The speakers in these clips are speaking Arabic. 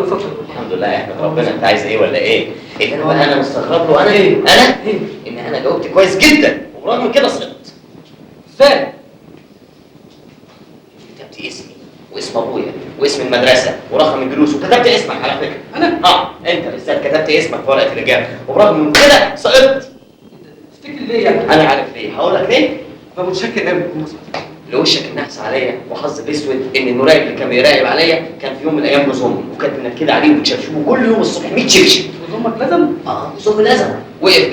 اتفضل. الحمد لله احمد ربنا. انت عايز ايه ولا ايه؟ اللي انا مستغرب له انا ان انا جاوبت كويس جدا وبرغم كده سقطت. ازاي؟ كتبت اسمي واسم ابويا واسم المدرسه ورقم الجلوس وكتبت اسمك على فكره. انا؟ انت بالذات كتبت اسمك في ورقه الاجابه وبرغم من كده سقطت. تفتكر ليه يعني؟ انا عارف ليه، هقول لك ليه. انا متشكر قوي بكل لوشك النحس عليا وحظ الاسود ان المراقب اللي كان بيراقب عليا كان في يوم من الايام جوز امي وكانت منكده عليه وبتشبشبه كل يوم الصبح 100 شبشب. جوز امك لازم؟ جوز امي لازم. وقف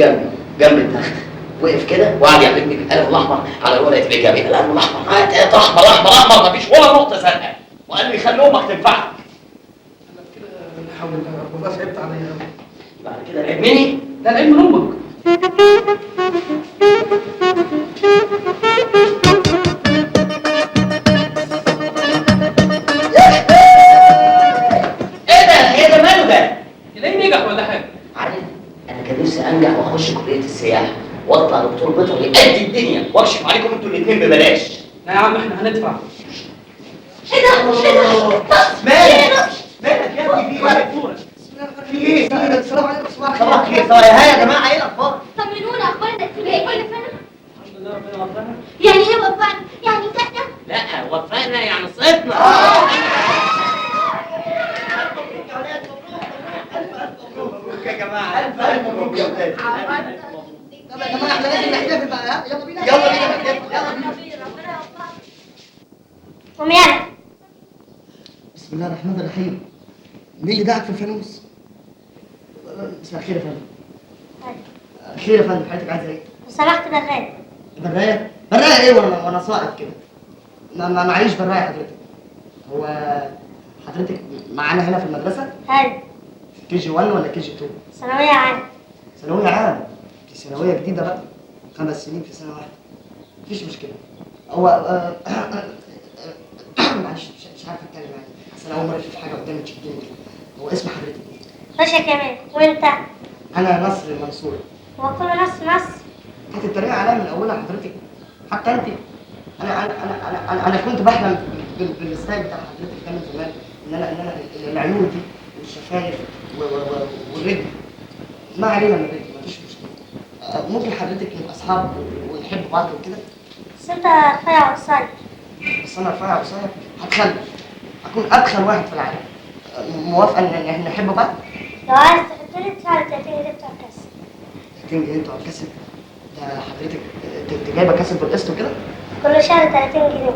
جنب التخت وقف كده وقعد يعلمني بالقلم الاحمر على ورقه الاجابه. القلم الاحمر هات احمر احمر احمر مفيش ولا نقطه زرقاء وقال لي خلي امك تنفعك. انا كده بحاول والله صعبت عليا قوي. بعد كده العيب مني؟ لا العيب من امك. ايه ده ماله ده؟ تلاقيه نجح ولا حاجه؟ عارف انا كان نفسي انجح واخش كليه السياحه واطلع دكتور بيطري قد الدنيا واكشف عليكم انتوا الاثنين ببلاش. لا يا عم احنا هندفع. ايه ده؟ مالك يا ابني في ايه؟ السلام عليكم. صباح الخير. ها يا جماعه ايه الاخبار؟ طمنونا اخبارنا ايه كل سنه؟ الحمد لله ربنا وفقنا. يعني ايه وفقنا؟ يعني نجحنا؟ لا وفقنا يعني سقطنا. مبروك يا جماعه. الف مبروك يا ولاد. يلا يا جماعه احنا لازم نحتفل بقى. يلا بينا ربنا يوفقنا. قوم يلا. بسم الله الرحمن الرحيم. مين اللي دعك في الفانوس؟ مساء الخير يا فندم. خير يا فندم، حضرتك عايزه ايه؟ سمحت براية. برايه؟ برايه ايه وانا ساقط كده؟ ما معيش برايه حضرتك. هو حضرتك معانا هنا في المدرسه؟ ايوه. كي جي 1 ولا كي جي 2؟ ثانوية عامة. ثانويه عام. دي ثانويه جديده بقى. 5 سنين في سنه واحده. مفيش مشكله. هو معلش مش عارف اتكلم يعني. اصل انا اول مره اشوف حاجه قدامي تشدني كده. هو اسم حضرتك ايه؟ رشا كمان. وانت؟ انا نصر المنصور. هو كله نص. كانت الطريقه عليا من اولها حضرتك. حتى انت. انا كنت بحلم بالستايل بتاع حضرتك ده من زمان ان انا العيون دي والشفايف والرجل. ما علينا من الرجل مفيش مشكله. ممكن حضرتك نبقى اصحاب ونحب بعض وكده. بس انت رفيع وقصير. بس انا رفيع وقصير هتخلف. اكون ادخل واحد في العالم. موافقه ان احنا نحب بعض؟ لو عايز تحط لي تدفع لي 30 جنيه بتوع الكاس. 30 جنيه بتوع الكاسب؟ ده حضرتك انت جايبه كاسب بالقسط وكده؟ كل شهر 30 جنيه.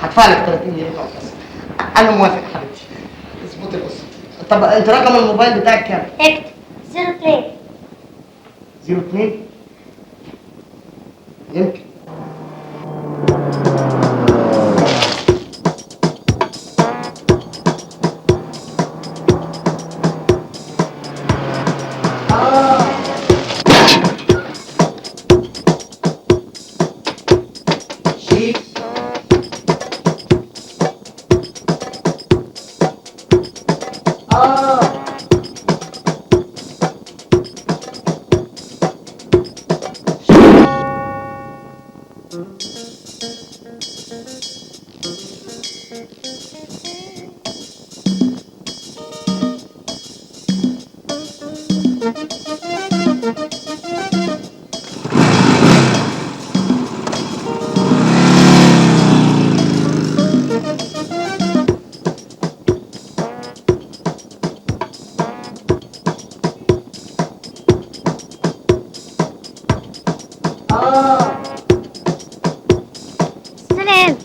هدفع لك 30 جنيه بتوع الكاسب. انا موافق يا حبيبتي. اظبطي القسط. طب انت رقم الموبايل بتاعك كام؟ اكتب 02 02 يمكن. سلام.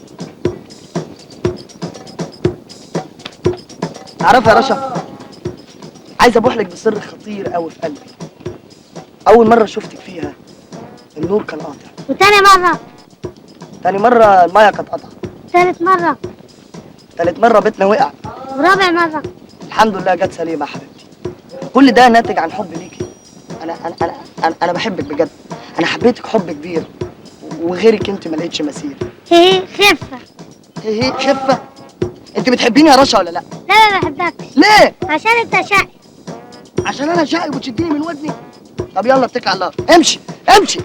تعرف يا رشا، عايز ابوح لك بسر خطير قوي في قلبي. اول مره شفتك فيها النور كان قاطع. وتاني مرة. تاني مره الميه كانت قطعه. تالت مرة. تالت مره بيتنا وقع. ورابع مرة. الحمد لله جت سليمه يا حبيبتي. كل ده ناتج عن حب ليكي. انا بحبك بجد. انا حبيتك حب كبير وغيرك انت ما لقيتش مثيل. هي خفة. هي خفه. انت بتحبيني يا رشا ولا لا؟ لا ما بحبكش. ليه؟ عشان انت شقي. عشان انا شقي وتشديني من ودني؟ طب يلا اتكل على الله. امشي امشي.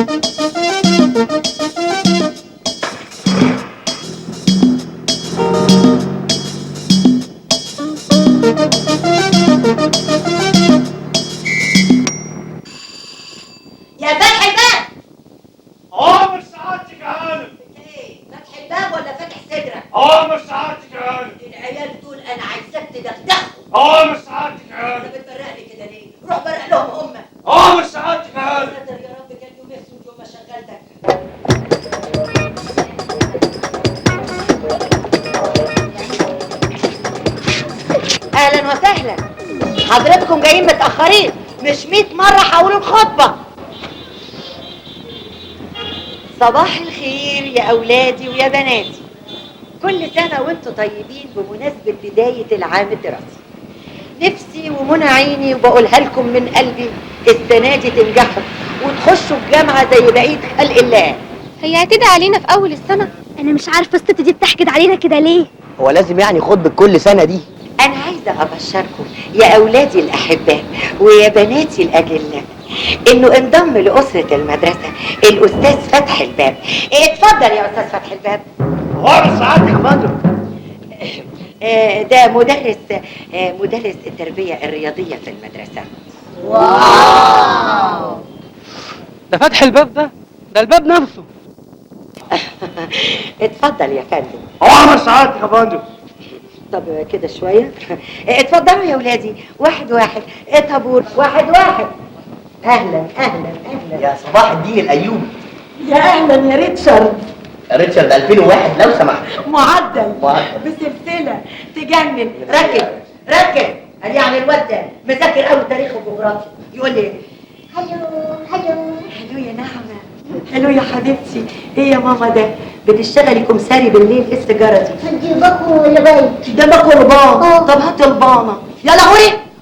يا فتح الباب. عمر سعادتك يا هانم. ايه فتح الباب ولا فاتح صدرك؟ عمر سعادتك يا هانم. العيال دول انا عايزاك تدغدغهم. عمر سعادتك يا هانم. انت بتبرقني كده ليه؟ روح برق لهم هم. عمر سعادتك يا هانم. قدر يا رب كان يوم يسود يوم ما شغلتك. اهلا وسهلا. حضرتكم جايين متاخرين، مش 100 مره حولوا الخطبه. صباح الخير يا اولادي ويا بناتي. كل سنه وانتم طيبين بمناسبه بدايه العام الدراسي. نفسي ومنى عيني وبقولها لكم من قلبي السنه دي تنجحوا وتخشوا الجامعه زي بقيه خلق الله. هي هتدعي علينا في اول السنه؟ انا مش عارفه الست دي بتحكد علينا كده ليه. هو لازم يعني خطبة كل سنة دي؟ أنا عايزة أبشركم يا أولادي الأحباء ويا بناتي الأجلاء إنه انضم لأسرة المدرسة الأستاذ فتح الباب. اتفضل يا أستاذ فتح الباب. عمر سعادتك يا فندم. ده مدرس التربية الرياضية في المدرسة. ده فتح الباب ده الباب نفسه. اتفضل يا فندم. عمر سعادتك يا فندم. طب كده شوية. اتفضلوا يا ولادي واحد واحد. طابور واحد واحد. أهلا أهلا أهلا. يا صباح الدين الأيوبي. يا أهلا يا ريتشارد. ريتشارد 2001 لو سمحت. معدل بسلسلة تجنن. ركز ركز. قال يعني الواد ده مذاكر قوي تاريخ وجغرافيا. يقول لي هلو يا نعمة. هلو يا حبيبتي. ايه يا ماما ده بتشتغلي كمساري بالليل؟ ايه السيجارة دي؟ انتي باكو ولا باي؟ ده باكل البانة. طب هات البانة. يلا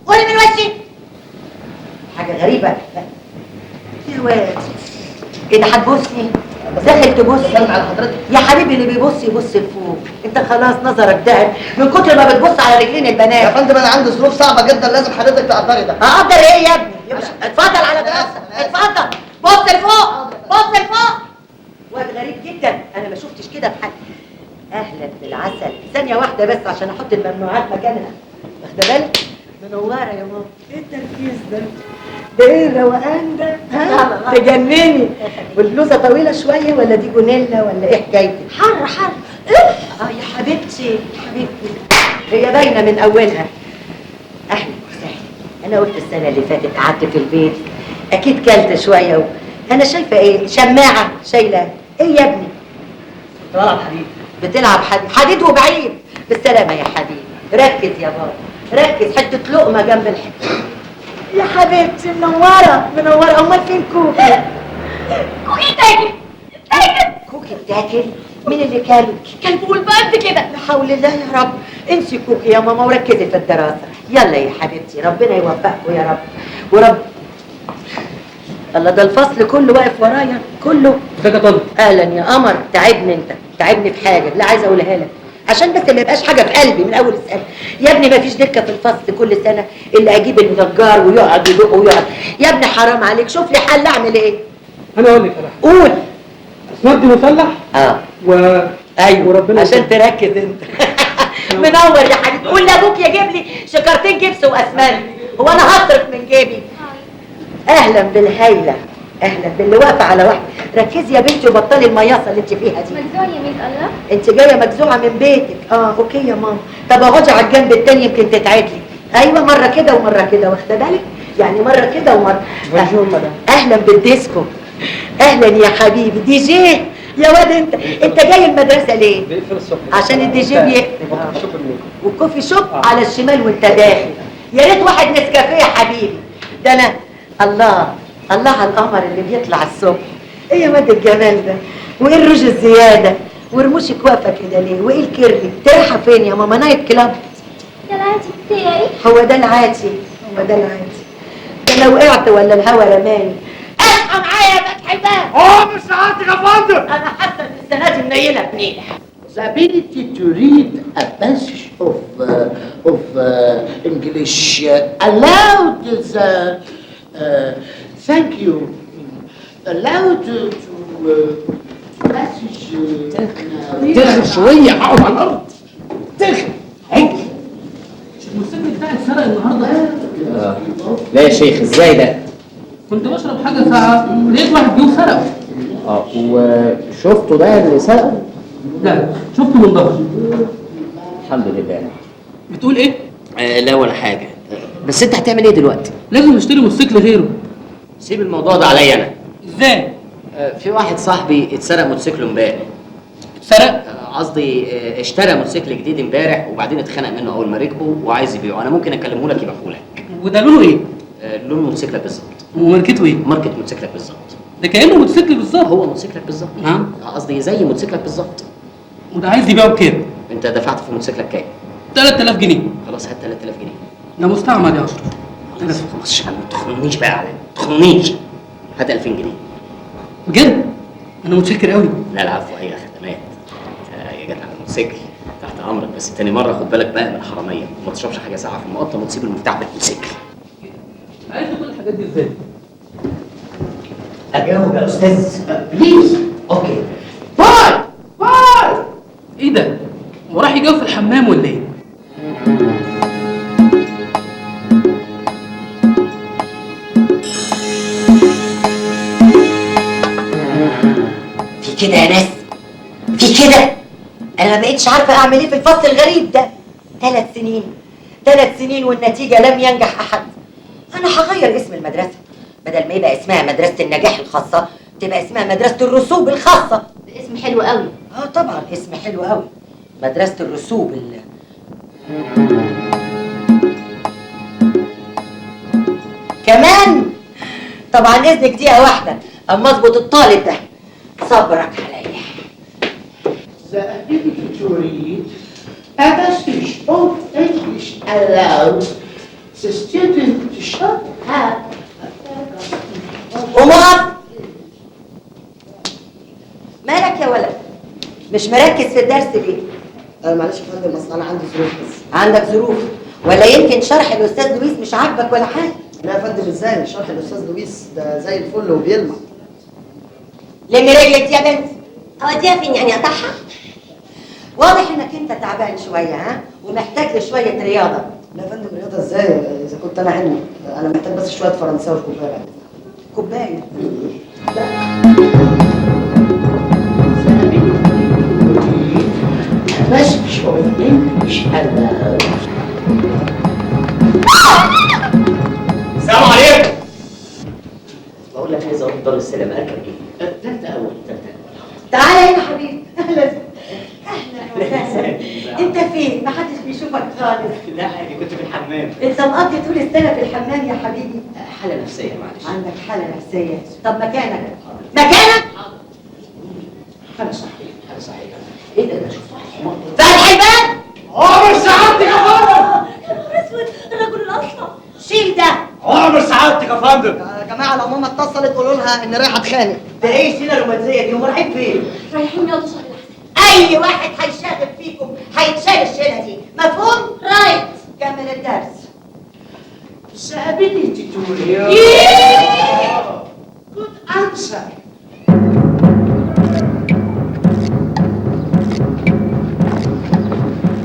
قولي من وشي. حاجة غريبة. يا واد ايه ده هتبوسني؟ داخل تبص على حضرتك يا حبيبي. اللي بيبص يبص لفوق. انت خلاص نظرك دهب من كتر ما بتبص على رجلين البنات. يا فندم أنا عندي ظروف صعبة جدا لازم حضرتك تقدري ده. اقدر ايه يا ابني؟ اتفضل على دراسة. اتفضل بص لفوق بص لفوق. واد غريب جدا انا ما شفتش كده في حد. اهلا بالعسل. ثانية واحدة بس عشان احط الممنوعات مكانها. واخده بالك؟ منورة يا ماما. ايه التركيز ده؟ ده ايه الروقان ده؟ ها؟ تجنني. والبلوزة طويلة شوية ولا دي جونيلا ولا ايه حكايتك؟ حر يا حبيبتي حبيبتي هي باينة من اولها. اهلا وسهلا. انا قلت السنة اللي فاتت قعدت في البيت اكيد كلت شوية انا شايفة ايه؟ شماعة شايلة. ايه يا ابني؟ بتلعب حديد. بتلعب حديد وبعيد. بالسلامة يا حبيبي. ركز يا بابا ركز. حتة لقمة جنب الحتة. يا حبيبتي منورة. امال فين كوكي؟ كوكي تاكل كوكي بتاكل؟ مين اللي كله؟ كان بقول بقد كده. لا حول الله يا رب. انسي كوكي يا ماما وركزي في الدراسة. يلا يا حبيبتي ربنا يوفقكم يا رب ورب. الله ده الفصل كله واقف ورايا كله. ازيك يا طارق؟ اهلا يا قمر. تعبني انت تعبني في حاجه لا عايزه اقولها لك عشان بس ما يبقاش حاجه في قلبي من اول السنه. يا ابني ما فيش دكه في الفصل كل سنه الا اجيب النجار ويقعد يدق ويقعد. يا ابني حرام عليك شوف لي حل. اعمل ايه؟ انا اقول لك على قول. اسمنتي مسلح ايوه وربنا عشان تركز انت. منور يا حبيبي. قول لابوك يجيب لي شكارتين جبس واسمنت. هو انا هصرف من جيبي؟ اهلا بالهايله. اهلا باللي واقفه على واحده. ركزي يا بنتي وبطلي المياصه اللي انت فيها دي. مجزوع يا ميس الله. انت جايه مجزوعه من بيتك. اوكي يا ماما. طب اقعدي على الجنب التاني يمكن تتعدلي. ايوه مره كده ومره كده واخده بالك؟ يعني مره كده ومره. اهلا بالديسكو. اهلا يا حبيبي. دي جي يا واد. انت جاي المدرسه ليه؟ بيقفل الصبح عشان الدي جي بيقفل. والكوفي شوب على الشمال وانت داخل. يا ريت واحد نسكافيه يا حبيبي. ده انا الله على القمر اللي بيطلع الصبح. ايه يا واد الجمال ده؟ وايه الروج الزياده؟ ورموشك واقفه كده ليه؟ وايه الكيرلي؟ رايحه فين يا ماما؟ نايت كلاب؟ ده العادي بتاعي. هو ده العادي. ده لو وقعت ولا الهوا رماني. اصحى معايا يا فتح الباب. عمر سعادتك يا فندم. انا حاسه ان السنه دي منيله بنيله. The ability to read a passage of English aloud is thank you. allowed to passage ترخي شويه، اقعد على الارض. ترخي. الموتوسيكل بتاعي اتسرق النهارده. لا يا شيخ، ازاي ده؟ كنت بشرب حاجه ساعه لقيت واحد جه وسرقه. وشفته ده اللي سرقه؟ لا شفته من ظهري. الحمد لله. بتقول ايه؟ لا ولا حاجه. بس انت هتعمل ايه دلوقتي؟ لازم نشتري موتوسيكل غيره. سيب الموضوع ده عليا انا. ازاي؟ في واحد صاحبي اتسرق موتوسيكله امبارح. اتسرق؟ قصدي اشترى موتوسيكل جديد امبارح وبعدين اتخانق منه اول ما ركبه وعايز يبيعه. انا ممكن اكلمه لك يبيعه لك. وده لونه ايه؟ لون موتوسيكلك بالظبط. وماركته ايه؟ ماركه موتوسيكلك بالظبط. ده كانه موتوسيكل بالظبط. هو موتوسيكلك بالظبط. نعم. قصدي زي موتوسيكلك بالظبط. وده عايز يبيعه بكام؟ انت دفعت في موتوسيكلك كام؟ 3000 جنيه. خلاص هات 3000 جنيه. ده مستعمل يا اشرف. خلاص ما تخنونيش بقى عليا، ما تخنونيش. هات 2000 جنيه. بجد؟ انا متشكر قوي. لا العفو، هي خدمات. يا جدع الموتوسيكل تحت امرك، بس تاني مره خد بالك بقى من الحراميه، وما تشربش حاجه ساقعه في المقطم وتسيب المفتاح بالموتوسيكل. عايز كل الحاجات دي ازاي؟ اجاوب يا استاذ بليز. اوكي. باي. ايه ده؟ هو راح يجاوب في الحمام ولا ايه؟ في كده يا ناس، في كده. انا ما بقتش عارفه اعمل ايه في الفصل الغريب ده. 3 سنين والنتيجه لم ينجح احد. انا هغير اسم المدرسه، بدل ما يبقى اسمها مدرسه النجاح الخاصه تبقى اسمها مدرسه الرسوب الخاصه. ده اسم حلو قوي. طبعا اسم حلو قوي، مدرسه الرسوب كمان. طبعا اذنك دقيقه واحده اما اظبط الطالب ده. صبرك عليا. the ability to read a passage of English allows the student to shut up. قوم اقف. مالك يا ولد؟ مش مركز في الدرس ليه؟ معلش يا فندم، اصل انا عندي ظروف بس. عندك ظروف ولا يمكن شرح الاستاذ لويس مش عاجبك ولا حاجه؟ لا يا فندم، ازاي؟ شرح الاستاذ لويس ده زي الفل وبيلمع. لمي رجلك دي يا بنت. اوديها فين يعني؟ اقطعها؟ واضح انك انت تعبان شويه، ها؟ ومحتاج لشويه رياضه. لا يا فندم، رياضه ازاي؟ اذا كنت انا علمي، انا محتاج بس شويه فرنساوي في كوبايه. كوبايه. A passage of English allows. السلام عليكم. بقول لك عايز اروح دار السلام، اركب ايه؟ تالتة أول. تعالى هنا حبيبي. اهلا وسهلا. انت فين؟ محدش بيشوفك خالص. لا عادي، كنت في الحمام. انت مقضي طول السنه في الحمام يا حبيبي. حاله نفسيه معلش. عندك حاله نفسيه. طب مكانك؟ مكانك؟ حاله صحيه. ايه ده؟ انا شفت واحد حمار. فتح الباب. عمر سعادتك يا فندم. يا نهار اسود، الرجل الاصلع. شيل ده. عمر سعادتك يا فندم. يا جماعه لو ماما اتصلت قولوا لها اني رايحه اتخانق. ده ايه السيره الرومانسيه دي؟ هم رايحين فين؟ رايحين يقعدوا شهر العسل. اي واحد هيشاغب فيكم هيتشال الشيله دي، مفهوم؟ رايت. كمل الدرس. The ability to read. Good answer.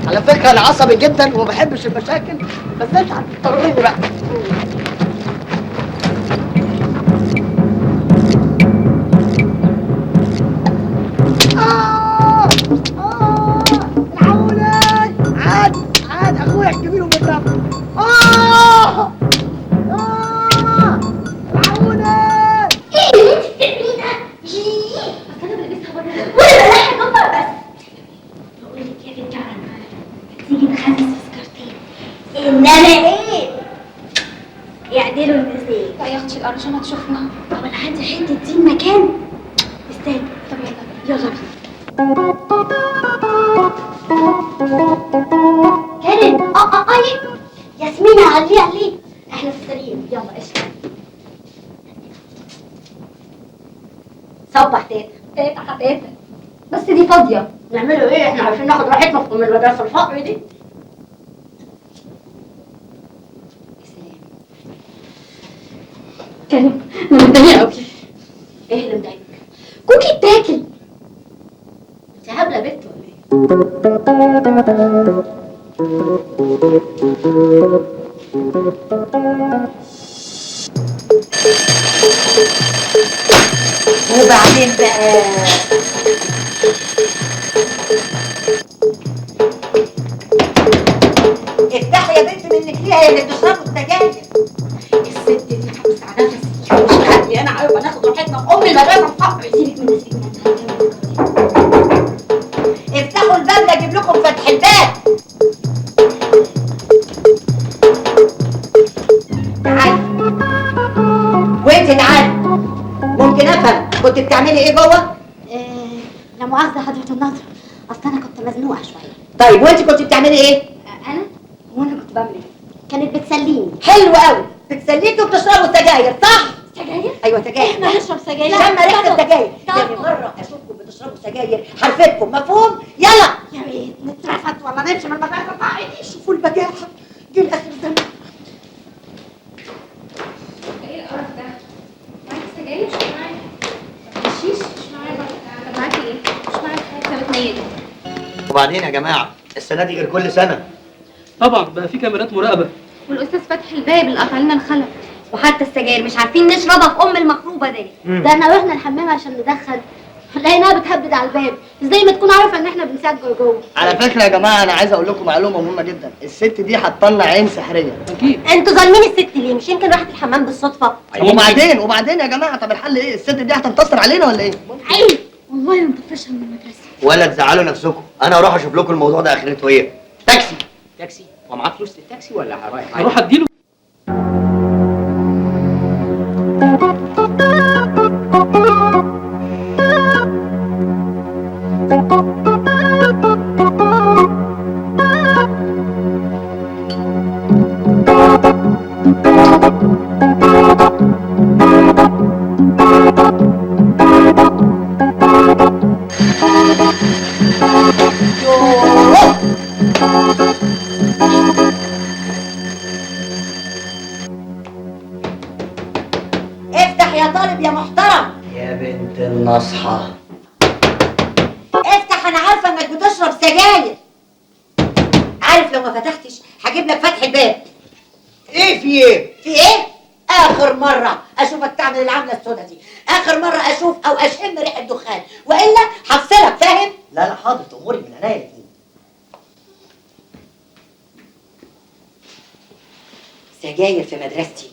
على فكره انا عصبي جدا وما بحبش المشاكل، بس انت هتضطرني بقى. العوني. عاد اخويا الكبير وبيضربني. العوني. ايه اللي انت بتعمليه ده؟ اصل انا بلبسها بره وانا بلاحق جوه بس. بقول لك يا بنتي على تيجي نخلص في سكرتين، انما ايه؟ يعدلوا المزاج. لا يا اختي القرشانه تشوفنا. طب انا عندي حته دين مكان. استنى. طب يلا يلا بينا. كارين. ياسمين عليه احنا في السرير. يلا قشطه. صبح تيتا. تيتا بس دي فاضيه. نعملوا ايه؟ احنا عارفين ناخد راحتنا من المدرسه الفقر دي. كريم انا متضايقه قوي. وبعدين بقى افتحي يا بنت منك ليها يا اللي بتشربوا السجاير. الست دي حبس على نفسي مش حقي انا عارفه ناخد راحتنا في ام المدرسه الفقر. سيبك من سيبك من افتحوا الباب اجيب لكم فتح الباب. تعالي وانت تعالي. ممكن افهم كنت بتعملي ايه جوه؟ لا مؤاخذه حضرة الناظر، اصل انا كنت مزنوقه شويه. طيب وانت كنت بتعملي ايه؟ انا وانا كنت بعمل ايه؟ كانت بتسليني. حلو قوي، بتسليكوا وبتشربوا سجاير صح؟ سجاير؟ ايوه سجاير. احنا نشرب سجاير؟ شم ريحه السجاير. طبعا. يعني مره اشوفكم بتشربوا سجاير حرفتكم مفهوم؟ يلا يا ريت نترفد ولا نمشي من المدرسه بتاعتي. شوفوا البجاحه دي لاخر زمان. ايه القرف ده؟ معاكي سجاير؟ مش معايا. حشيش؟ مش معايا برضه. طب معاكي ايه؟ مش معايا حاجه. طب اتنيلي. وبعدين يا جماعه السنه دي غير كل سنه. طبعا بقى في كاميرات مراقبه. والاستاذ فتح الباب اللي قطع لنا الخلف. وحتى السجاير مش عارفين نشربها في ام المخروبه دي. ده احنا رحنا الحمام عشان ندخن لقيناها بتهبد على الباب. ازاي ما تكون عارفه ان احنا بنسجل جوه؟ على فكره يا جماعه انا عايز اقول لكم معلومه مهمه جدا، الست دي هتطلع عين سحريه. اكيد. انتوا ظالمين الست ليه؟ مش يمكن راحت الحمام بالصدفه؟ وبعدين يا جماعه طب الحل ايه؟ الست دي هتنتصر علينا ولا ايه؟ عيب والله ما نطفشها من المدرسه. ولا تزعلوا نفسكم، انا هروح اشوف لكم الموضوع ده اخرته ايه. تاكسي هو معاه فلوس للتاكسي ولا رايح؟ هروح اديله. افتح يا طالب يا محترم. يا بنت النصحه. افتح انا عارفه انك بتشرب سجاير. عارف لو ما فتحتش هجيب لك فتح الباب. ايه في ايه؟ في ايه؟ اخر مره اشوفك تعمل العمله السوداء دي، اخر مره اشوف او اشم ريحه دخان، والا هفصلك فاهم؟ لا حاضر تأمري من عينيا دي. سجاير في مدرستي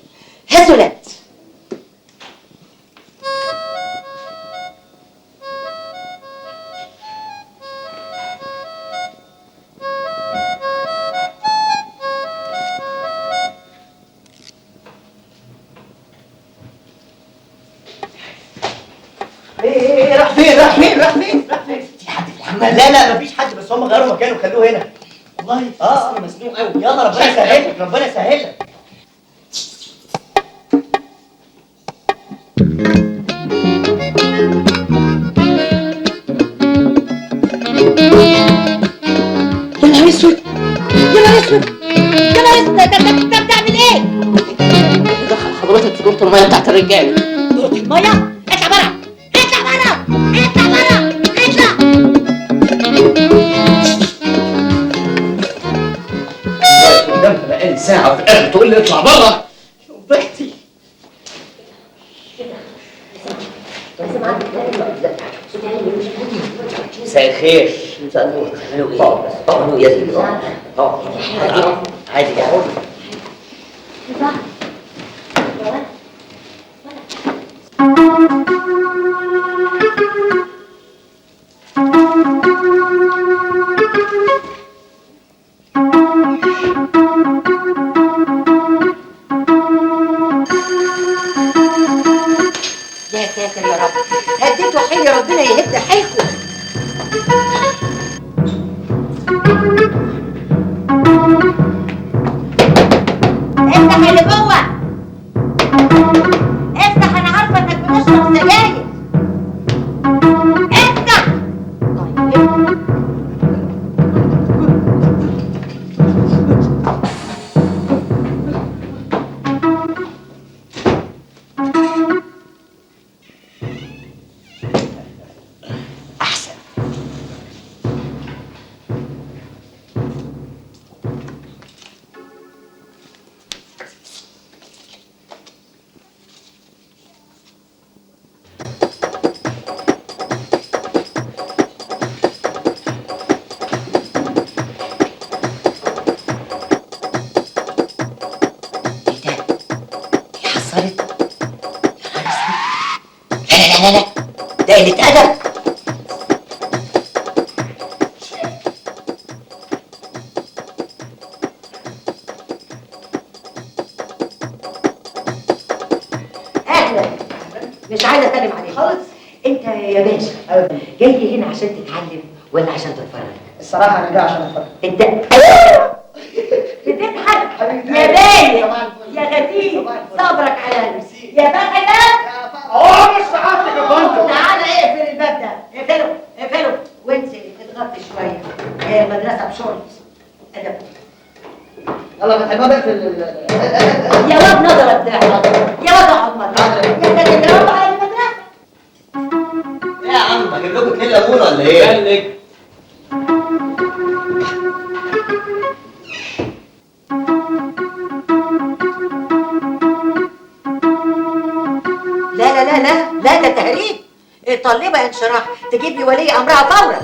هزلت. ايه راح فين؟ في حد في الحمام؟ لا مفيش حد، بس هم غيروا مكانه خلوه هنا. والله انا مزنوق قوي. يلا ربنا يسهلك ربنا يسهلك. يا نهار اسود يا نهار اسود يا نهار اسود، انت بتعمل ايه؟ دخل حضرتك في دورة الميه بتاعت الرجاله. دورة الميه؟ اطلع بره اطلع بره اطلع بره اطلع. قدامك بقالي ساعه وفي الاخر تقول لي اطلع بره. بختي مساء الخير. مساء النور. تعملوا ايه؟ اقعدوا يا سيدي اقعدوا. عادي اقعدوا. يا ساتر يا رب، هديتوا حيلي ربنا يهد حيلكم. افتح اللي جوه، افتح انا عارفه انك بتشرب سجاير. افتح. اتكسرت؟ يا نهار اسود. لا لا لا لا لا، ده قلة أدب. أهلا. مش عايزة أتكلم عليك خالص. أنت يا باشا جاي هنا عشان تتعلم ولا عشان تتفرج؟ الصراحه انا جاي عشان اتفرج. أنت بتضحك يا باين يا غتيب. صبرك عليا يا بختك. عمر سعادتك يا فندم. تعالى اقفل الباب ده، اقفله اقفله وانت اضغطي شويه. هي المدرسه بشرط ادب. يلا فتح الباب اقفل يا واد نظرك ده يا واد اقعد مكانك يا سيدي يا واد على المدرسه. ايه يا عم اجيب لكم 2 ليمون ولا ايه؟ لا لا لا لا لا، ده تهريج. طالبه انشراح تجيب لي ولي امرها فورا.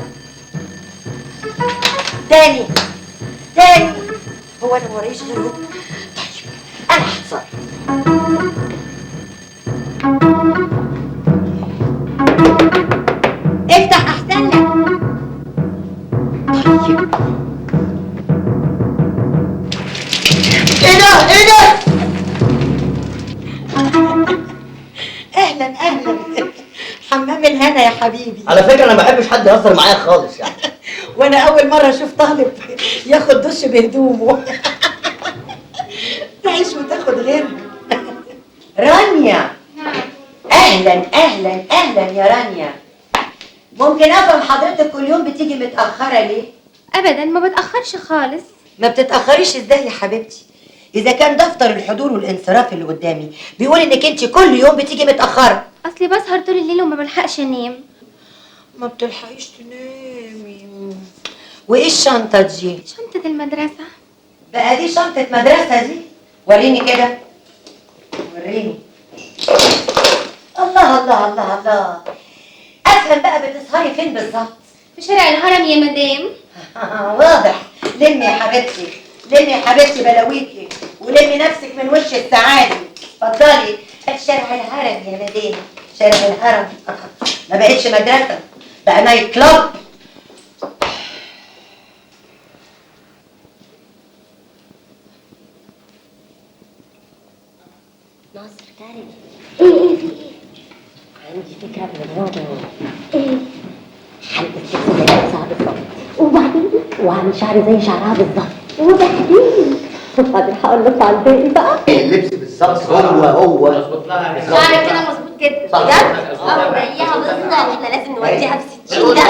تاني تاني. هو انا موريش غيره؟ طيب انا هتصرف. افتح احسن لك. طيب ايه ده ايه ده؟ اهلا اهلا. حمام الهنا يا حبيبي. على فكره انا ما بحبش حد يهزر معايا خالص يعني. وانا اول مره اشوف طالب ياخد دش بهدومه. تعيش وتاخد غيرها. رانيا. اهلا اهلا اهلا يا رانيا. ممكن افهم حضرتك كل يوم بتيجي متاخره ليه؟ ابدا ما بتاخرش خالص. ما بتتاخريش ازاي يا حبيبتي؟ اذا كان دفتر الحضور والانصراف اللي قدامي بيقول انك انت كل يوم بتيجي متاخره. اصلي بسهر طول الليل وما بلحقش انام. ما بتلحقيش تنامي. وايه الشنطه دي؟ شنطة المدرسة. بقى دي شنطه مدرسه دي؟ وريني كده وريني. الله الله الله الله. افهم بقى بتسهري فين بالظبط؟ في شارع الهرم يا مدام. واضح. لمي يا حبيبتي لمي يا حبيبتي بلاويكي ولمي نفسك من وش السعادة. اتفضلي شارع الهرم يا مدام. شارع الهرم ما بقتش مدرسة بقى نايت كلاب. ناصر تعالي. ايه في ايه؟ عندي فكرة بالموضوع. ايه؟ حلقة لبس زي لبسها بالظبط. وبعدين؟ وعامل شعري زي شعرها بالظبط. وبعدين؟ وبعدين هقول لك على الباقي بقى. اللبس بالظبط هو شعرك كده مظبوط جدا. بجد؟ زيها بالظبط. احنا لازم نوديها في 60 ده.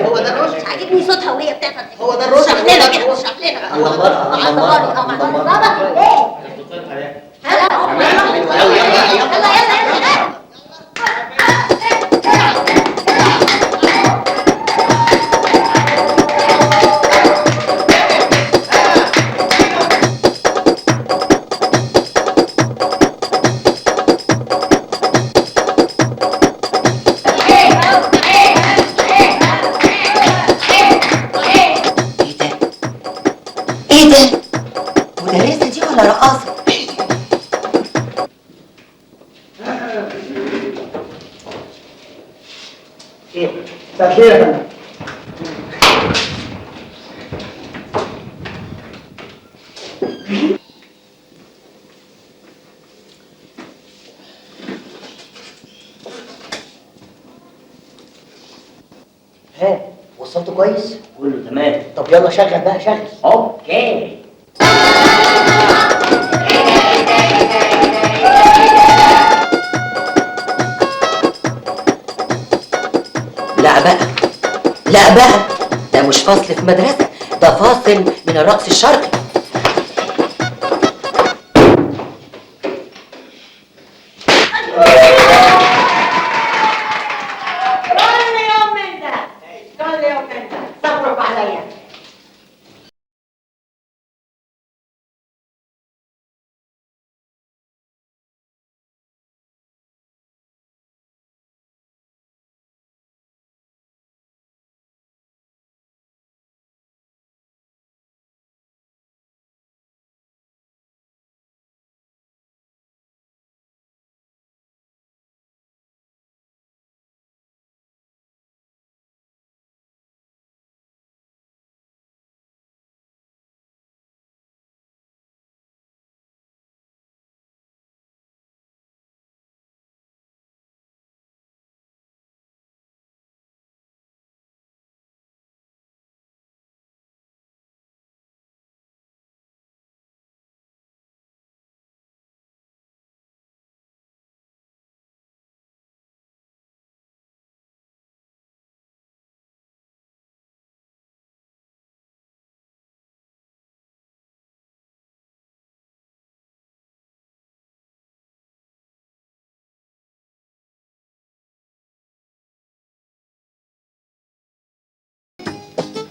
هو ده الرشد. مش عاجبني صوتها وهي بتعمل. هو ده الرشد. اشرح لنا كده اشرح لنا. معصباني ايه؟ يلا يلا. ايه ده؟ مدرسة دي ولا رقاصة؟ مساء الخير يا فندم. ها وصلت كويس؟ كله تمام. طب يلا شغل بقى شغل. اوكي. لا بقى لا بقى، ده مش فصل في مدرسة، ده فاصل من الرقص الشرقي.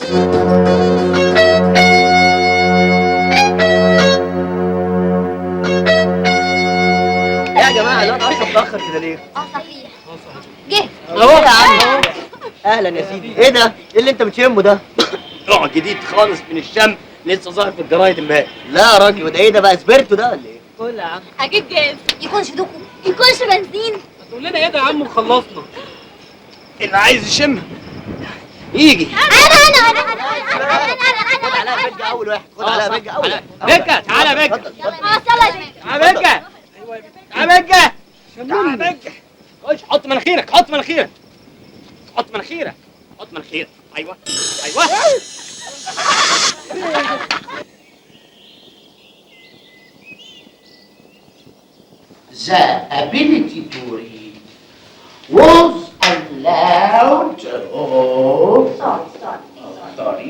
يا جماعه الواد اشرف اتاخر كده ليه؟ صحيح جه اهو يا عم. اهلا يا سيدي. ايه ده؟ ايه اللي انت بتشمه ده؟ نوع جديد خالص من الشم لسه ظاهر في الجرايد امبارح. لا يا راجل، وده ايه ده بقى؟ سبيرتو ده ولا ايه؟ قول يا عم. اكيد جاهز. يكونش دوكو يكونش بنزين. تقول لنا ايه ده يا عم وخلصنا؟ اللي عايز يشم يجي. خد عليها بيجا اول واحد. خد عليها بيجا اول واحد. بكا تعالى بكا. تعالى بكا. تعالى بكا. تعالى بكا. خش حط مناخيرك حط مناخيرك. حط مناخيرك. حط مناخيرك. ايوه ايوه. The ability to read was allowed. Oh, sorry.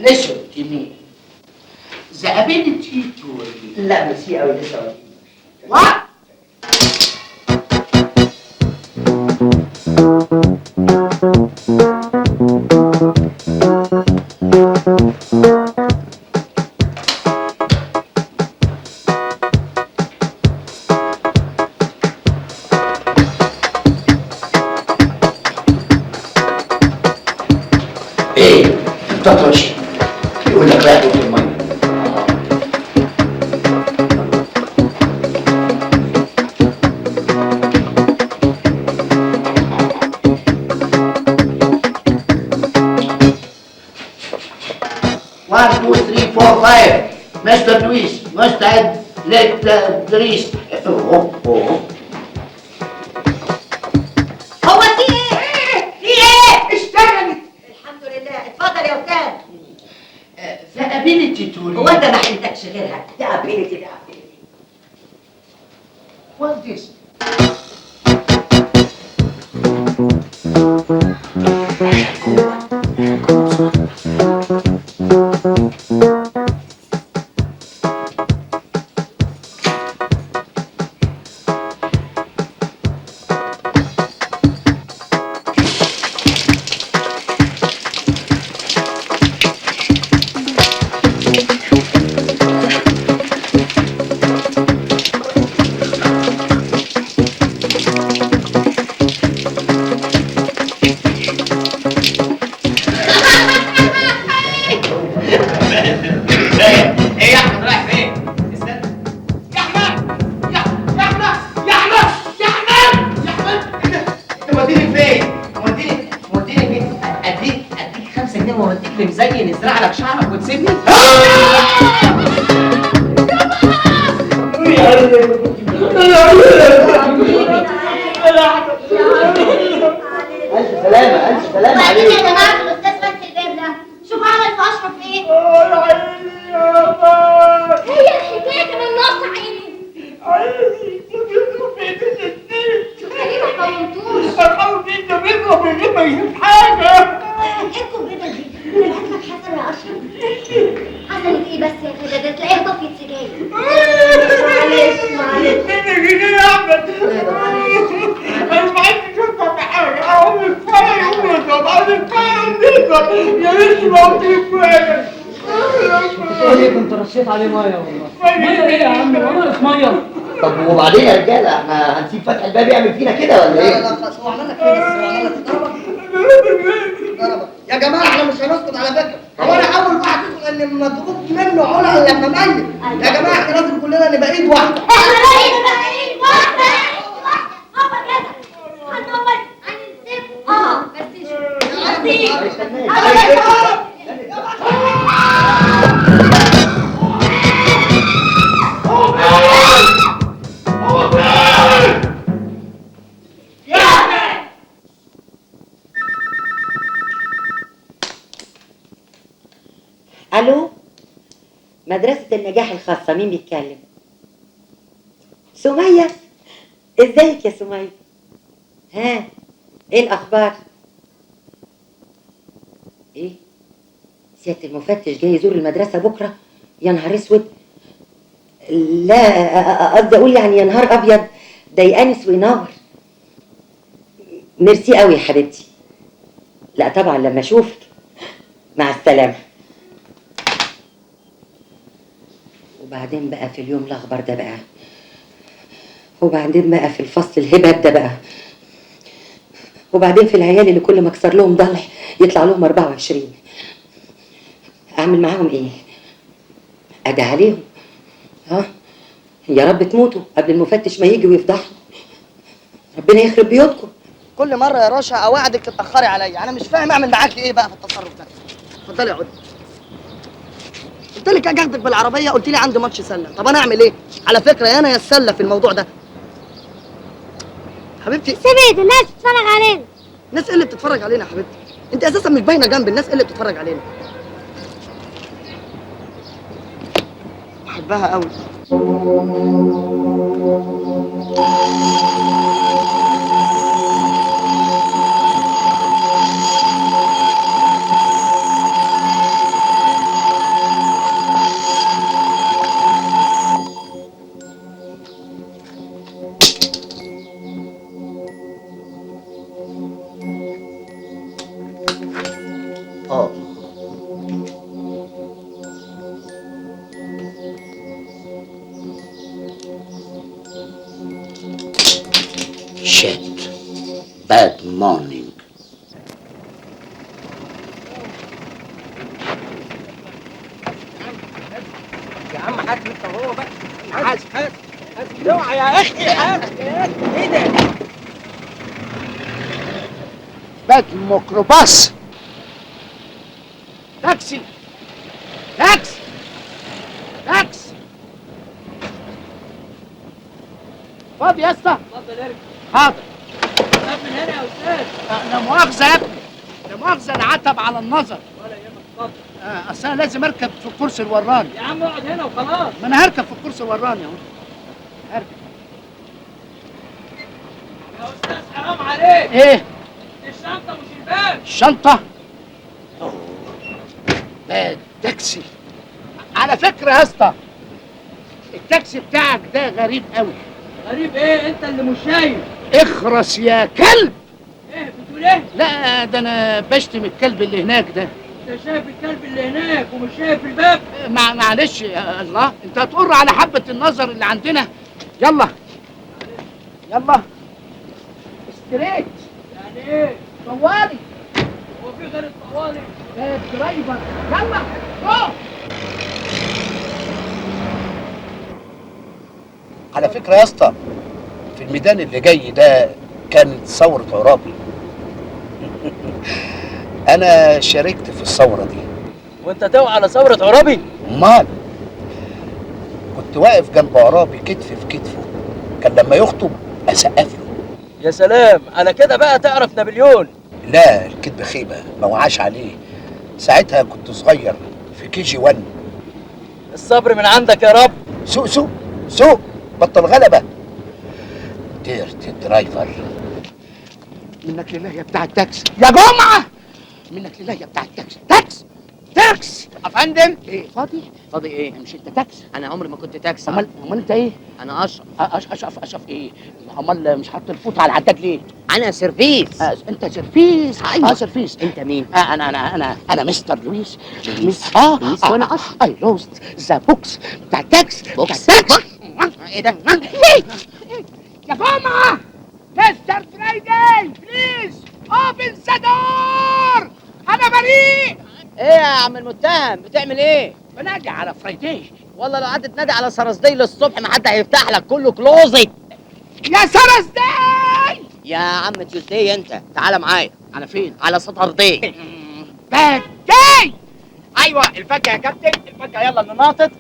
Listen to me. The ability to read. لا ميرسي قوي لسه. What? ايه؟ تطرش يقول لك لا في الميه. One, two, three, four, five. Mr. Luis, مستعد للتدريس. هو في ايه؟ في ايه؟ اشتغلت. الحمد لله. اتفضل يا استاذ. The ability to read. هو انت ما حلتكش غيرها؟ ده ابيلتي ده ابيلتي. What's this? ايه يا احمد رايح فين؟ استنى. يا احمد يا احمد يا احمد يا احمد يا احمد ايه ده؟ انت موديني فين؟ موديني فين؟ اديك 5 جنيه واوديك لمزين يزرع لك شعرك وتسيبني؟ الف سلامه الف سلامه وبعدين عليك. يا جماعه الاستاذ فتحي الباب ده شوف عمل في اشرف ايه. هي الحكايه كمان ناقصه عيني. شوف خليه ما قومتوش. انتوا البيضه دي انا بقيت لك حسن يا اشرف. حسنت ايه بس يا كده؟ ده تلاقيها طفيت سجاير. كنت رشيت عليه ميه والله. ميه ايه يا عم؟ والله مش ميه. طب وبعدين يا رجاله احنا هنسيب فتح الباب يعمل فينا كده ولا ايه؟ لا خلاص، هو عمل لك كده بس هو عمل لك ضربك. يا جماعه احنا مش هنسكت على فكره. هو انا اول واحد يقول ان مضغوط منه علا لما ميت. يا جماعه احنا لازم كلنا نبقى ايد واحده. الو، مدرسة النجاح الخاصة، مين بيتكلم؟ سمية، ازيك يا سمية؟ ها، ايه الأخبار؟ ايه؟ سيادة المفتش جاي يزور المدرسة بكرة؟ يا نهار اسود. لا قصدي اقول يعني يا نهار ابيض، ده يأنس وينور. ميرسي قوي يا حبيبتي. لا طبعا لما اشوفك. مع السلامة. وبعدين بقى في اليوم الأخبر ده بقى، وبعدين بقى في الفصل الهباب ده بقى، وبعدين في العيال اللي كل ما اكسر لهم ضلع يطلع لهم 24. اعمل معاهم ايه؟ ادعي عليهم. ها يا رب تموتوا قبل المفتش ما يجي ويفضحنا. ربنا يخرب بيوتكم. كل مره يا رشا اوعدك تتاخري عليا، انا مش فاهم اعمل معاكي ايه بقى في التصرف ده. اتفضلي اقعدي. قلت لك اجي اخدك بالعربيه، قلت لي عندي ماتش سله. طب انا اعمل ايه؟ على فكره يا انا يا السله في الموضوع ده. حبيبتي سيبي الناس تتفرج علينا. الناس ايه اللي بتتفرج علينا يا حبيبتي؟ انت اساسا مش باينه جنب الناس ايه اللي بتتفرج علينا. بحبها قوي. Shit. Bad morning. يا عم حاسب انت وهو بقى. حاسب اوعى يا اخي، حاسب ايه ده؟ Bad ميكروباص. تاكسي تاكسي تاكسي. فاضي يا اسطى؟ اتفضل ارجع. حاضر. طب من هنا يا استاذ. لا مؤاخذة يا ابني، لا مؤاخذة، انا عتب على النظر. ولا يهمك اتفضل. اصل انا لازم اركب في الكرسي الوراني. يا عم اقعد هنا وخلاص. ما انا هركب في الكرسي الوراني اهو. هركب. يا استاذ حرام عليك. ايه؟ الشنطة مش الباب. الشنطة؟ ده تاكسي. على فكرة يا اسطى، التاكسي بتاعك ده غريب قوي. غريب ايه؟ انت اللي مش شايف. اخرس يا كلب. ايه بتقول ايه؟ لا ده انا بشتم الكلب اللي هناك ده. انت شايف الكلب اللي هناك ومش شايف الباب؟ معلش يا الله، انت هتقر على حبة النظر اللي عندنا. يلا يلا ستريت. يعني ايه؟ طوالي. هو في غير الطوالي؟ ده الدرايفر. يلا جو. على فكرة يا اسطى، في الميدان اللي جاي ده كانت ثورة عرابي. أنا شاركت في الثورة دي. وانت توعى على ثورة عرابي؟ أمال كنت واقف جنب عرابي كتف في كتفه، كان لما يخطب أسقف له. يا سلام، على كده بقى تعرف نابليون. لا الكدب خيبة، ما وعاش عليه. ساعتها كنت صغير في KG1. الصبر من عندك يا رب. سوق سوق سوق، بطل غلبة. ديرت الدرايفر. منك لله يا بتاع التاكسي يا جمعة، منك لله يا بتاع التاكسي. تاكسي يا فندم. ايه فاضي؟ فاضي ايه؟ مش انت تاكسي؟ انا عمري ما كنت تاكسي. امال انت ايه؟ انا اشرف. اشرف ايه؟ امال مش حاطط الفوطه على العداد ليه؟ انا سيرفيس. انت سيرفيس. أيوة. سيرفيس. انت مين؟ انا مستر لويس. لويس. لويس وانا اشرف. اي لوست ذا بوكس بتاع التاكسي. بوكس؟ ايه ده؟ يا جماعه، مستر فرايداي بليز اوبن ذا دور، انا بريء. ايه يا عم المتهم بتعمل ايه؟ بنادي على فرايداي. والله لو قعدت تنادي على سرسدي للصبح ما حد هيفتح لك، كله كلوزت. يا سرسداي. يا عم تيوزداي انت تعالى معايا. على فين؟ على سطردي. باد داي. ايوه الفكه يا كابتن، الفكه. يلا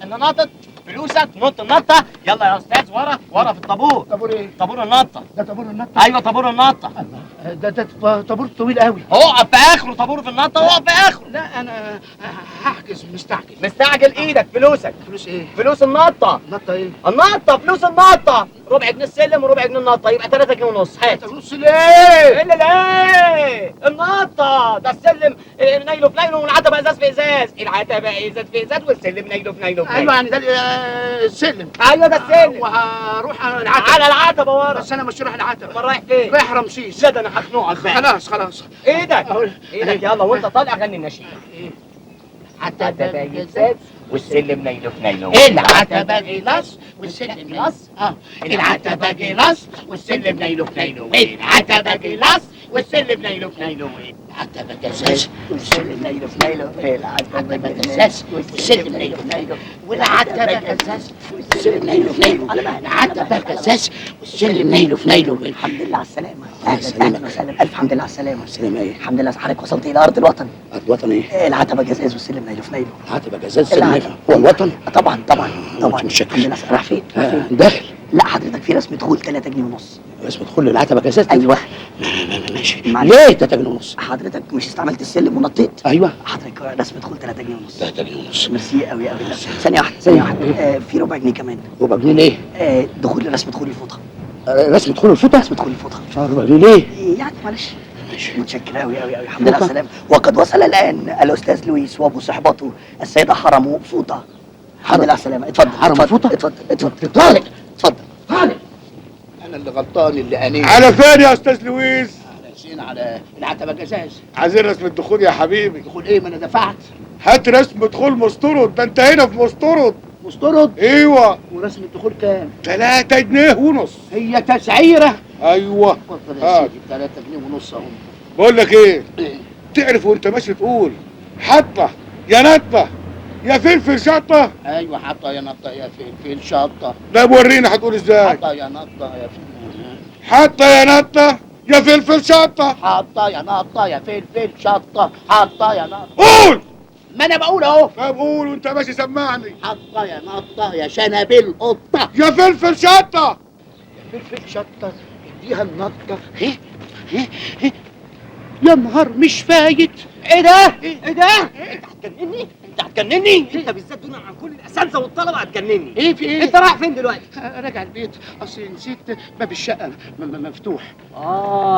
النناطط فلوسك، نط النطه. يلا يا استاذ، ورا في الطابور. طابور ايه؟ طابور النطه. ده طابور النطه؟ ايوه طابور النطه. ده طابور طويل قوي. اقف في اخره، طابور في النطه اقف في اخره. لا انا هحجز مستعجل. مستعجل ايدك. فلوسك. فلوس ايه؟ فلوس النطه. نطه ايه؟ النطه، فلوس النطه. ربع جنيه السلم وربع جنيه النطه، يبقى 3 جنيه ونص. هات. 3 ونص ليه؟ الا ليه؟ النطه ده السلم نايله في نايله والعتبه ازاز في ازاز، العتبه ازاز في ازاز والسلم نايله في نايله. ايوه يعني ده السلم. ايوه ده السلم. وهروح على العتبه. على العتبه ورا. بس انا مش رايح العتبه. امال رايح فين؟ رايح رمسيس. لا ده انا هخنقك بقى. خلاص. ايدك ايدك يلا، وانت طالع غني النشيد. عتبه ازاز والسلم نايله في نايله. العتبه جلاس والسلم جلاس. العتبه جلاس والسلم نايله في نايله. العتبه جلاس والسلم نايله في نايله. العتبه جزاز والسلم نايله في نايله. العتبه جزاز والسلم نايله في نايله. والعتبه جزاز والسلم نايله في نايله. العتبه جزاز والسلم نايله في نايله. الحمد لله على السلامة. أهلا وسهلا. ألف حمد لله على السلامة. السلامة ايه؟ الحمد لله حضرتك وصلت إلى أرض الوطن. أرض الوطن ايه؟ العتبة جزاز والسلم نايله في نايله. العتبه جزاز السلم هو الوطن؟ طبعا. متشكر. الحمد لله. راح فين؟ داخل. لا حضرتك في رسم دخول 3 جنيه ونص. اسم دخول العتبه جزاز؟ أيوه. ماشي. معلش. ليه 3 جنيه ونص؟ حضرتك مش استعملت السلم ونطيت؟ ايوه. حضرتك رسم دخول 3 جنيه ونص. 3 جنيه ونص. ميرسي قوي. ثانية واحدة. في ربع جنيه كمان. ربع جنيه ليه؟ رسم دخول الفوطة. رسم دخول الفوطه؟ رسم دخول الفوطة. ربع جنيه ليه؟ يعني معلش. متشكر قوي. الحمد لله على السلامة. وقد وصل الآن الأستاذ لويس وأبو صحبته السيدة حرم فوطة. الحمد لله على السلامة. اتفضل. حرم فوطة؟ اتفضل. طارق. انا اللي غلطان اللي اناني. على فين يا استاذ لويس؟ على العتبه جزاز. عايزين رسم الدخول يا حبيبي. دخول ايه؟ ما انا دفعت. هات رسم دخول مسترد، ده انت هنا في مسترد. مسترد؟ ايوه. ورسم الدخول كام؟ 3 جنيه ونص. هي تسعيره. ايوه. اتفضل يا سيدي، 3 جنيه ونص اهو. بقول لك ايه؟ تعرف وانت ماشي تقول حطه يا نطه يا فلفل شطه؟ ايوه، حطه يا نطه يا فلفل شطه. لا ورينا هتقول ازاي. حطه يا نطه يا فلفل. حطه يا نطه يا فلفل شطه. حطه يا نطه يا فلفل شطه. حطه يا نطه. قول. ما انا بقول اهو. طب قول وانت ماشي سمعني. حطه يا نطه يا شنبل قطه. يا فلفل شطه. يا فلفل شطه. اديها النطه. يا نهار مش فايت. ايه ده؟ ايه ده؟ انت هتجنني؟ انت بالذات دون عن كل الاساتذه والطلبه هتجنني. ايه في ايه؟ انت رايح فين دلوقتي؟ راجع البيت، اصل نسيت باب الشقه مفتوح.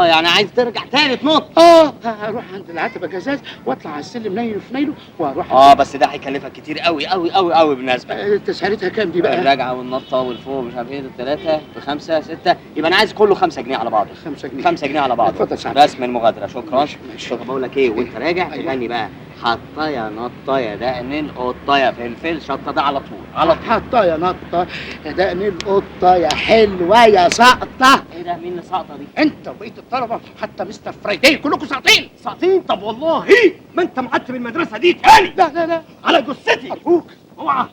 يعني عايز ترجع تاني تنط؟ هروح عند العتبه جزاز واطلع على السلم نايل في نايله واروح. بس ده هيكلفك كتير قوي بالنسبه. تسعيرتها كام دي بقى؟ الراجعه والنطه والفوق مش عارف ايه، الثلاثه ب5 6، يبقى انا عايز كله 5 جنيه على بعضه. 5 جنيه. 5 جنيه على بعضه. اتفضل سعادتك. رسم المغادره. شكرا. ماشي. طب بقول لك ايه، وانت راجع تغني بقى حطه يا نطه يا دقن قطه يا فلفل شطه، ده على طول. حطه يا نطه يا دقن القطه يا حلوه يا سقطه. ايه ده؟ مين اللي ساقطه دي؟ انت وبقيه الطلبه حتى مستر فرايداي كلكم ساقطين. ساقطين؟ طب والله ما انت معتب المدرسه دي تاني. لا على جثتي. ارجوك اوعى.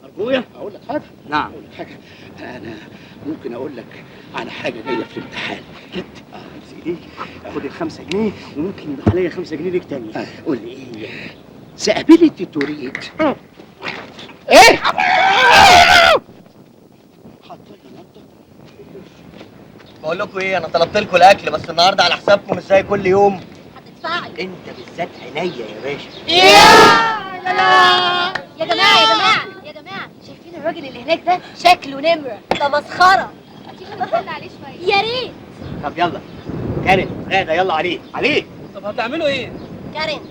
ارجويا. اقول لك حاجه. نعم. اقول لك حاجه. انا ممكن اقول لك على حاجه جايه في الامتحان. سيدي خد ال5 جنيه وممكن يبقى عليا 5 جنيه ليك تاني. قول لي ايه؟ سأبيلتي تريد ايه؟ بقول لكم ايه، انا طلبت لكم الاكل بس النهارده على حسابكم مش زي كل يوم. هتدفعي. انت بالذات عينيا يا باشا. يا جماعة شايفين الراجل اللي هناك ده؟ شكله نمرة، ده مسخرة. تيجي نصلي عليه شويه. يا ريت. طب يلا كارين غاده يلا عليه. طب هتعملوا ايه؟ كارين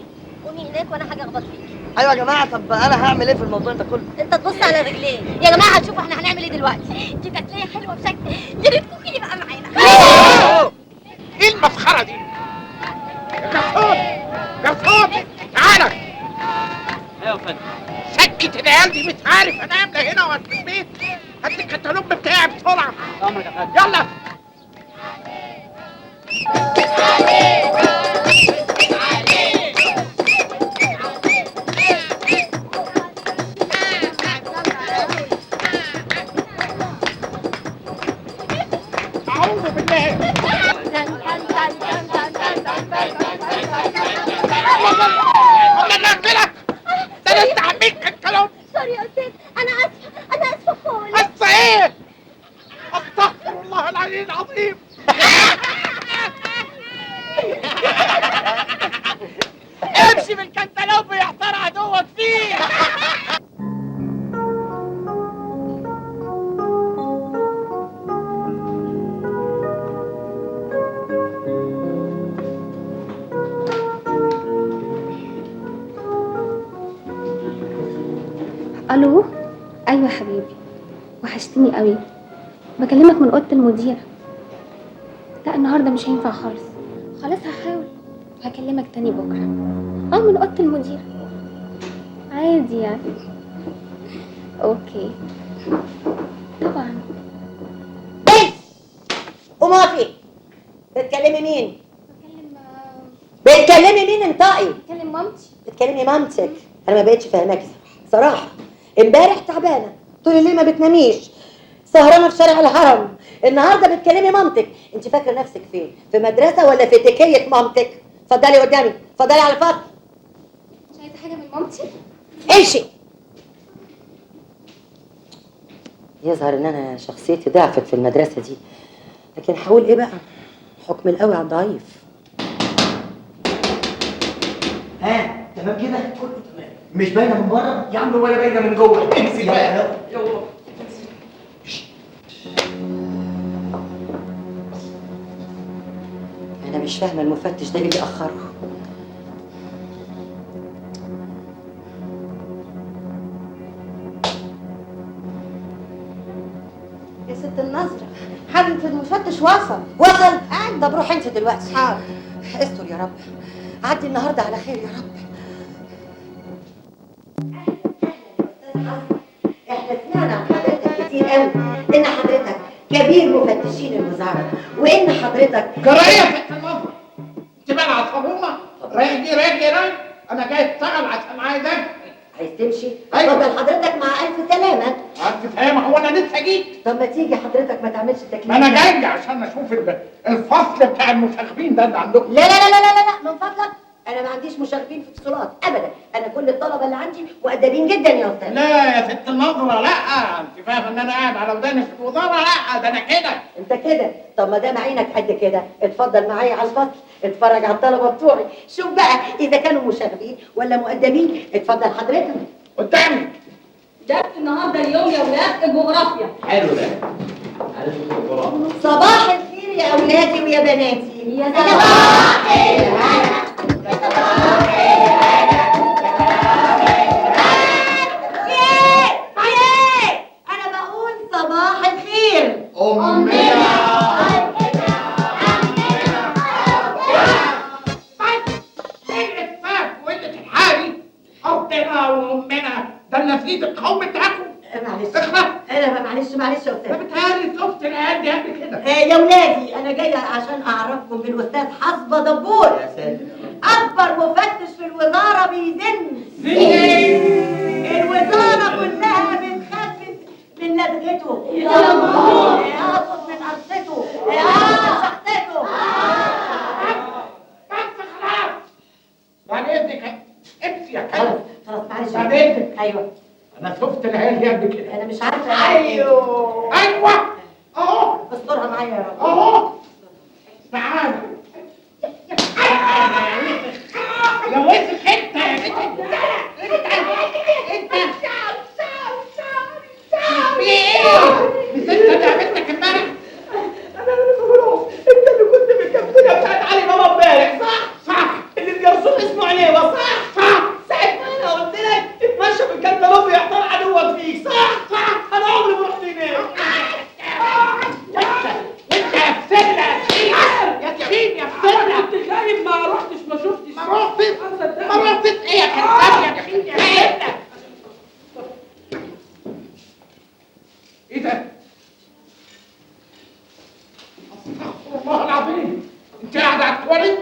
قومي هناك وانا حاجة اخبط فيك. ايوه يا جماعه، طب انا هعمل ايه في الموضوع ده كله؟ انت تبص على رجليه. يا جماعة هتشوفوا احنا هنعمل ايه دلوقتي. دي تاكلية حلوة بشكل، يا ريت ممكن يبقى معانا. ايه المسخره دي؟ جرسون تعالى. ايوه يا فندم. سكت العيال دي، مش عارف انا عامله هنا ولا في البيت. هات لي الكتالوج بتاعي بسرعه. امرك يا فندم. يلا. اعوذ بالله. الله يغفرك. ده انا استعميت الكلام. سوري يا استاذ، انا اسفة خالص. بس ايه؟ استغفر الله العلي العظيم. امشي بالكنتالوب يحتار عدوك فيه. ايوه حبيبي، وحشتني قوي. بكلمك من اوضه المديره. لا النهارده مش هينفع خالص. خلاص هحاول وهكلمك تاني بكره. من اوضه المديره عادي يعني. اوكي طبعا. بس قومي اقفي. بتكلمي مين؟ بكلم بتكلمي مين؟ انطقي. بكلم مامتي. بتكلمي مامتك. انا ما بقتش فاهماكي صراحه. امبارح تعبانه تقولي ليه ما بتناميش، سهرانه في شارع الهرم. النهارده بتكلمي مامتك. انت فاكره نفسك فين؟ في مدرسه ولا في تكيه مامتك؟ اتفضلي قدامي، اتفضلي على الفصل. مش عايزه حاجه من مامتي؟ امشي. يظهر ان انا شخصيتي ضعفت في المدرسه دي، لكن هقول ايه بقى؟ حكم القوي على الضعيف. ها تمام كده؟ كله تمام. مش باينه من بره يا عم ولا باينه من جوه. انزل بقى يلا. انا مش فاهمه المفتش ده اللي بيأخره. يا ست النظرة، حضرة المفتش وصل. وصل؟ طب روح انت دلوقتي. حاضر. استر يا رب، عدي النهارده على خير يا رب. احنا سمعنا عن حضرتك كتير قوي ان حضرتك كبير مفتشين الوزاره، وان حضرتك جرايه يا ست النظر. انت بقى العصبونه. راجي انا جاي اشتغل عشان عايز اجي. عايز تمشي؟ أيوة. اتفضل حضرتك مع الف سلامه. انت فاهم؟ هو انا لسه جيت؟ طب ما تيجي حضرتك ما تعملش تكليف. انا جاي عشان اشوف الفصل بتاع المشاغبين ده اللي عندكم. لا لا لا لا لا لا من فضلك، انا ما عنديش مشاغبين في فصولات ابدا. انا كل الطلبه اللي عندي مؤدبين جدا يا استاذ. لا يا ست النظره لا، انت فاهم ان انا قاعد على وداني في الوزاره؟ لا ده انا كده. انت كده؟ طب ما دام عينك قد كده اتفضل معايا على الفصل، اتفرج على الطلبه بتوعي، شوف بقى اذا كانوا مشاغبين ولا مؤدبين. اتفضل حضرتك قدامي. درس النهارده اليوم يا ولاد الجغرافيا. حلو ده. عارف الجغرافيا. صباح الخير يا اولادي ويا بناتي. يا صباح الخير. انا بقول صباح الخير. وقلة الحالي أختنا وأمنا ده النسيج القوم بتاعكم. معلش اخلص. انا معلش يا ده استاذ. بتهيألي شفت العيال دي قبل كده. يا ولادي انا جايه عشان اعرفكم بالاستاذ حصبه دبور، يا ساتر. اكبر مفتش في الوزاره بيزن. الوزاره كلها بتخفف من لدغته، اقصد من قرصته، شخصته. بس خلاص. بعد إذنك امشي يا خلاص كلب. خلاص معلش. بعد إذنك. ايوه أنا شفت العيال دي قبل كده. انا مش عارفه. أيوه أهو استرها معايا يا رب. أهو. تعالى. يا وسخ أنت يا بنت. أنت في إيه؟ مش أنت اللي قابلتك امبارح؟ انا بقول انت اللي كنت في الكابتنه بتاعت علي بابا امبارح صح؟ اللي بيرسم اسمه عنيبه صح؟ ساعة ما انا قلت لك اتمشى في الكنتالوب يحتار عدوك فيك صح؟ انا عمري ما رحت هناك. وانت يا بسلة يا تخين يا بسلة. كنت خايف ما رحتش ما شفتش. ما رحتش ايه يا كذاب يا تخين يا بسلة. ايه ده؟ استغفر الله العظيم. انت قاعدة على التواليت؟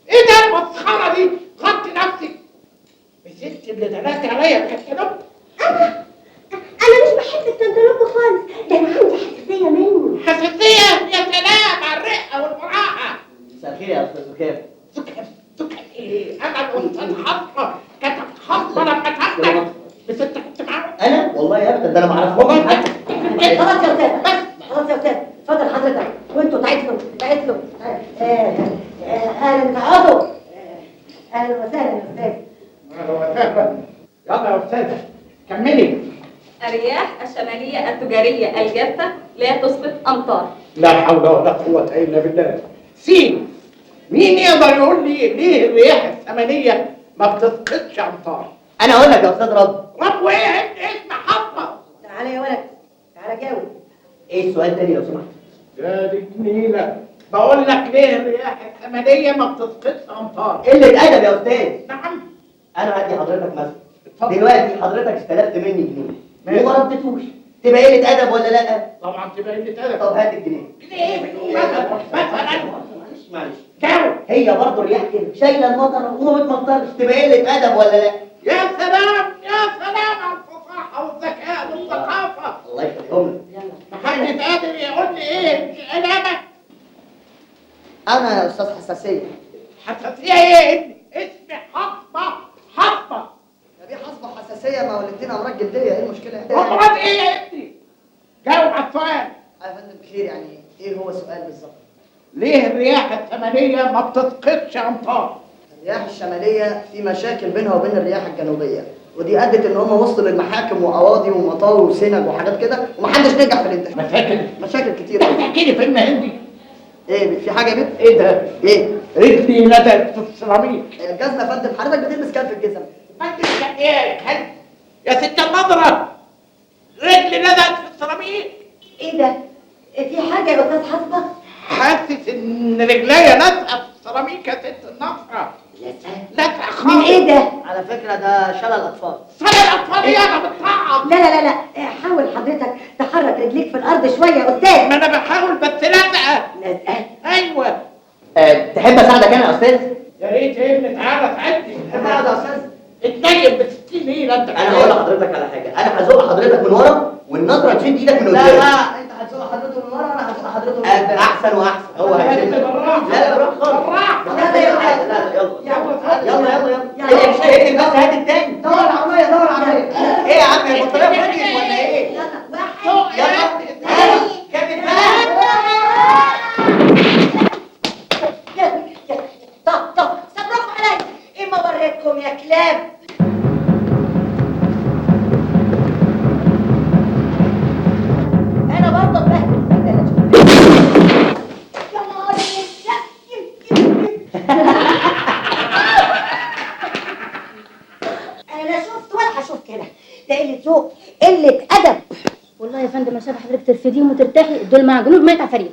ايه ده المسخرة دي؟ غطي نفسك. مسكت اللي دلقت عليا الكتالوج. انا مش بحب الكنتالوب خالص، ده انا عندي حساسيه منه. حساسية يا سلام على الرقة والمراحة. مساء الخير يا استاذ زكاف. سكر ايه؟ انا الاستاذ حصة كتب خطة لما تاخدك. بس انت كنت معاه؟ انا والله يا ابدا ده انا ما اعرفش والله خلاص يا استاذ بس، خلاص يا استاذ. اتفضل حضرتك وانتوا تعيشوا. اهلا تعالوا. اهلا وسهلا يا استاذ. اهلا وسهلا. يلا يا استاذة كملي. الرياح الشمالية التجارية الجافة لا تسقط أمطار. لا حول ولا قوة إلا بالله. سين مين يقدر يقول لي ليه الرياح الشمالية ما بتسقطش أمطار؟ انا اقول لك يا استاذ رد. رب ايه اسم حطه؟ تعالى يا ولد، تعالى جاوب. ايه السؤال تاني لو سمحت؟ يا دي جميلة، بقول لك ليه الرياح الشمالية ما بتسقطش أمطار؟ قلة أدب يا أستاذ. نعم. أنا هدي حضرتك مثلا. اتفضل. دلوقتي حضرتك استلفت مني جنيه ماشي. وما ردتوش، تبقى قلة أدب ولا لأ؟ طبعا تبقى قلة أدب. طب هات الجنيه. ليه مثلا معلش جاوب. هي برضه الرياح كده شايلة المطر وما بتمطرش، تبقى قلة أدب ولا لأ؟ يا سلام يا سلام على الفصاحة والذكاء والثقافة. الله يخليهم لك. محدش قادر يقول لي ايه العلامة؟ انا يا استاذ حساسيه. حساسية ايه يا ابني؟ اسمي حصبة حصبة. يا بيه حصبه حساسيه، ما هو الاتنين امراض جلديه، ايه المشكله؟ امراض ايه يا ابني؟ جاوب على السؤال. يا فندم بخير، يعني ايه هو السؤال بالظبط؟ ليه الرياح الشمالية ما بتسقطش أمطار؟ الرياح الشماليه في مشاكل بينها وبين الرياح الجنوبيه، ودي ادت ان هم وصلوا للمحاكم وقواضي ومطاوي وسنج وحاجات كده، ومحدش نجح في الانتخاب. مشاكل كتير. تحكي لي فيلم هندي. ايه في حاجه يا بيه؟ ايه ده؟ ايه؟ رجلي ندت في السيراميك. الجزمه يا فندم، حضرتك بتلبس كام في الجزم؟ فندم ايه كلب؟ يا ست النظرة، رجلي ندت في السيراميك. إيه ده؟ في حاجة يا أستاذ حسبة؟ حاسس ان رجليا لازقة في السيراميك يا ست النظرة. لازقة خالص. من إيه ده؟ على فكره ده شلل اطفال. صار الأطفال إيه أنا بتطعم. لا لا لا لا، حاول حضرتك تحرك رجليك في الأرض شوية يا أستاذ. ما أنا بحاول بس لازقة. لازقة؟ أيوه. تحب اساعدك انا يا استاذ؟ يا ريت يا ابني تعالى ساعدني. اساعد يا استاذ. اتنيل ب 60 نيلة أنت. انا هقول لحضرتك على حاجه، انا هزق حضرتك من ورا والنظره تشد ايدك من قدام. لا انت هتزق حضرته من ورا وانا هزق حضرته من قدام. احسن واحسن. هو هيشد. بالراحة. لا بالراحه خالص. بالراحة. لا يلا بس هات التاني. دور العربيه دور العربيه. ايه يا عم البطاريه فاضيه ولا ايه؟ يلا كابت طب صبركم عليا، إيه ما وريتكم يا كلاب؟ أنا برضه اتبهدل. يا نهار أنا لا شفت ولا هشوف كده، ده قلة ذوق، قلة أدب. والله يا فندم عشان حضرتك ترفديهم وترتاحي، دول مع جنود ميت عفاريت.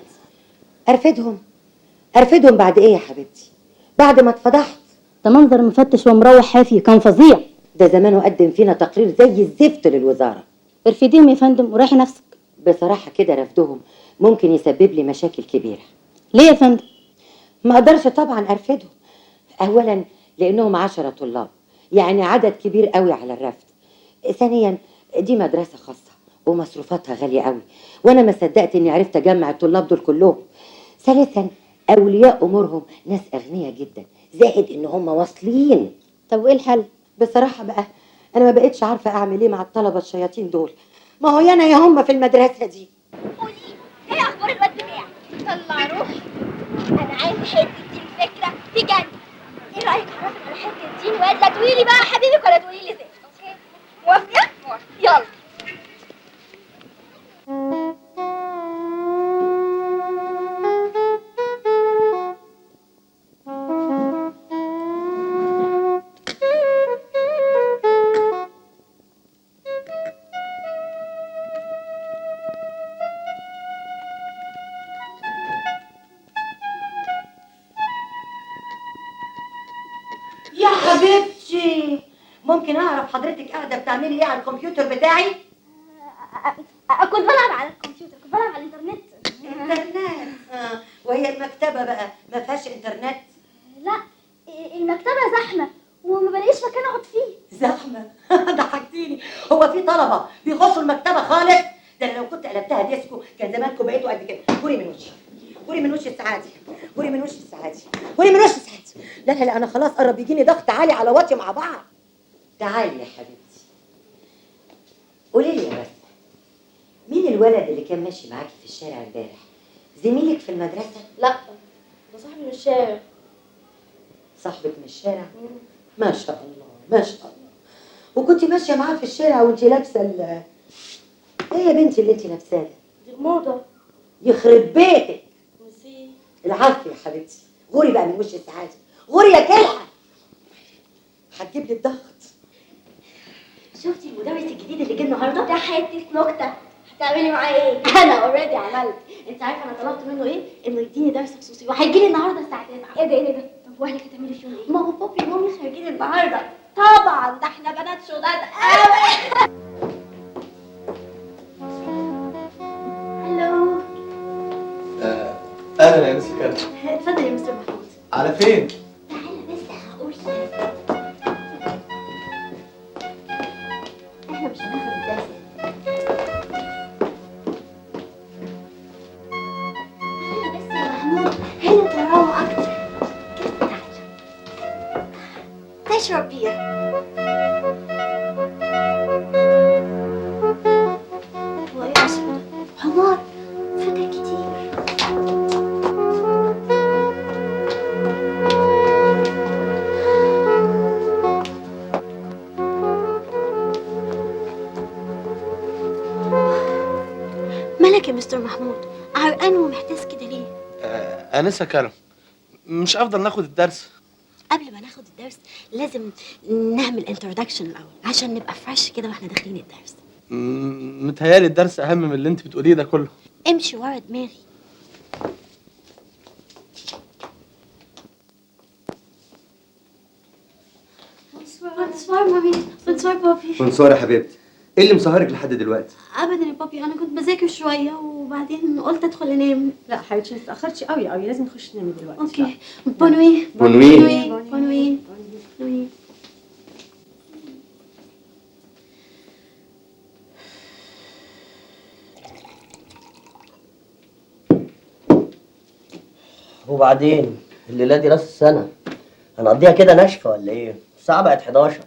أرفدهم بعد إيه يا حبيبتي؟ بعد ما اتفضحت. ده منظر مفتش ومروح حافي كان فظيع. ده زمانه قدم فينا تقرير زي الزفت للوزارة. ارفديهم يا فندم وراحي نفسك. بصراحة كده رفضهم ممكن يسبب لي مشاكل كبيرة. ليه يا فندم؟ ما اقدرش طبعا ارفدهم. اولا لانهم 10 طلاب، يعني عدد كبير قوي على الرفض. ثانيا دي مدرسة خاصة ومصروفاتها غالية قوي، وانا ما صدقت اني عرفت اجمع الطلاب دول كلهم. ثالثا اولياء امورهم ناس اغنياء جدا، زائد ان هم واصلين. طب وايه الحل؟ بصراحة بقى انا ما بقتش عارفة اعمل ايه مع الطلبة الشياطين دول. ما هو يانا يا هم في المدرسة دي. قولي ايه اخبار الواد بتاعك؟ طلع روحي، انا عايز حته دين فكره تجنن. ايه رايك اعرفك على حته دين واد؟ لا تقولي لي بقى حبيبك ولا تقولي لي زفت. موافقه؟ يلا. يا حبيبتي ممكن اعرف حضرتك قاعده بتعملي ايه على الكمبيوتر بتاعي؟ كنت بلعب على الكمبيوتر، كنت بلعب على الانترنت. انترنت. وهي المكتبه بقى ما فيهاش انترنت؟ لا المكتبه زحمه وما بلاقيش مكان اقعد فيه. زحمه؟ ضحكتيني. هو في طلبه بيخشوا المكتبه خالص؟ ده انا لو كنت قلبتها ديسكو كان زمانكم بقيتوا قد كده. غوري من وشي، غوري من وشي السعادي، غوري من وشي السعادي، غوري من وشي السعادي. لا لا لا انا خلاص قرب يجيني ضغط عالي على واطي مع بعض. تعالي يا حبيبتي قولي لي يا بس، مين الولد اللي كان ماشي معاكي في الشارع امبارح؟ زميلك في المدرسه؟ لا ده صاحبي من الشارع. صاحبك من الشارع؟ ما شاء الله ما شاء الله. وكنت ماشيه معاه في الشارع وانت لابسه ايه يا بنتي اللي انت لابساه ده؟ دي موضه. يخرب بيتك. نسيت. العفو يا حبيبتي. غوري بقى من وش السعاده، غوري يا كلحه. هتجيب لي الضغط. شفتي المدرس الجديد اللي جه النهارده؟ ده حته نكته. هتعملي معاه ايه؟ انا اوريدي عملت. انت عارفه انا طلبت منه ايه؟ انه يديني درس خصوصي وهيجي لي النهارده الساعه 9. ايه ده؟ طب واهلك هتعملي فيهم ايه؟ ماما بابي ومامي خارجين النهارده. طبعا ده احنا بنات شداد قوي. هلو. اهلا يا مس كرم. اتفضل يا مستر محمود. على فين؟ تعالى بس هقول لك. احنا مش هناخد الدرس هنا بس يا محمود. هنا تراوح اكتر. كده تعالى. تشرب بير. هو ايه اسمه ده؟ حمار. فاكر كتير. مالك يا مستر محمود؟ عرقان ومحتاس كده ليه؟ انسه كرم، مش افضل ناخد الدرس؟ قبل ما ناخد الدرس لازم نعمل انترودكشن الاول عشان نبقى فريش كده واحنا داخلين الدرس. متهيالي الدرس اهم من اللي انت بتقوليه ده كله. امشي ورا دماغي. بونسوار مامي. بونسوار بابي. بونسوار يا حبيبتي. ايه اللي مسهرك لحد دلوقتي؟ ابدا يا بابي، انا كنت بذاكر شويه وبعدين قلت ادخل انام. لا حبيبتي انت اتاخرتي قوي لازم نخش ننام دلوقتي. اوكي. بونوي. بونوي. بونوي. بونوي. وبعدين الليله دي راس السنه هنقضيها كده ناشفه ولا ايه؟ الساعه بقت 11. ما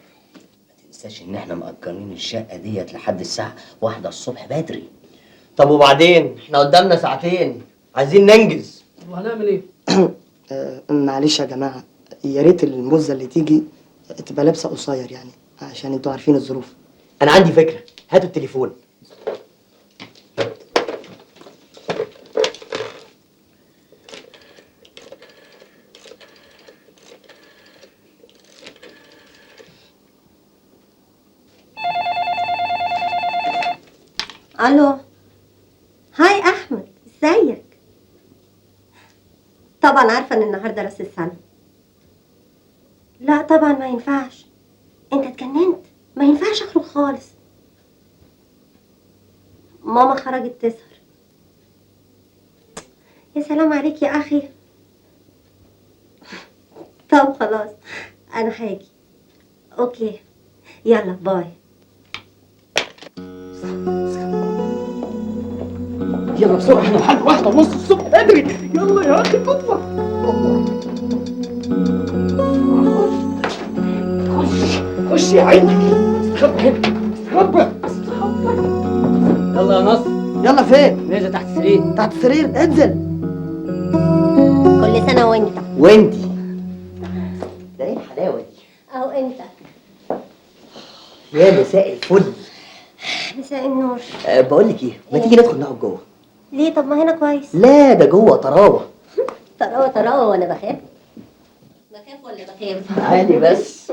تنساش ان احنا مأجرين الشقه ديت لحد الساعه 1 الصبح بدري. طب وبعدين احنا قدامنا ساعتين عايزين ننجز. طب وهنعمل ايه؟ معلش يا جماعه، يا ريت الموزه اللي تيجي تبقى لابسه قصير يعني عشان انتوا عارفين الظروف. انا عندي فكره، هاتوا التليفون. الو. هاي احمد، ازيك؟ طبعا عارفه ان النهارده راس السنه. لا طبعا ما ينفعش. انت اتجننت، ما ينفعش اخرج خالص. ماما خرجت تسهر. يا سلام عليك يا اخي. طب خلاص انا هاجي. اوكي يلا باي. يلا بسرعه، احنا لحد 1:30 الصبح بدري. يلا يا اخي اطلع. خش يا عيني. استخبى هنا. استخبى. يلا يا نصر. يلا فين؟ نازل تحت السرير. تحت السرير. انزل. كل سنه وانت. وانتي ده ايه الحلاوه دي؟ اهو انت. يا مساء الفل. مساء النور. بقول لك ايه، ما تيجي ندخل نقعد جوه؟ ليه؟ طب ما هنا كويس. لا ده جوه طراوه. طراوه وانا بخاف. بخاف ولا بخاف؟ تعالي بس.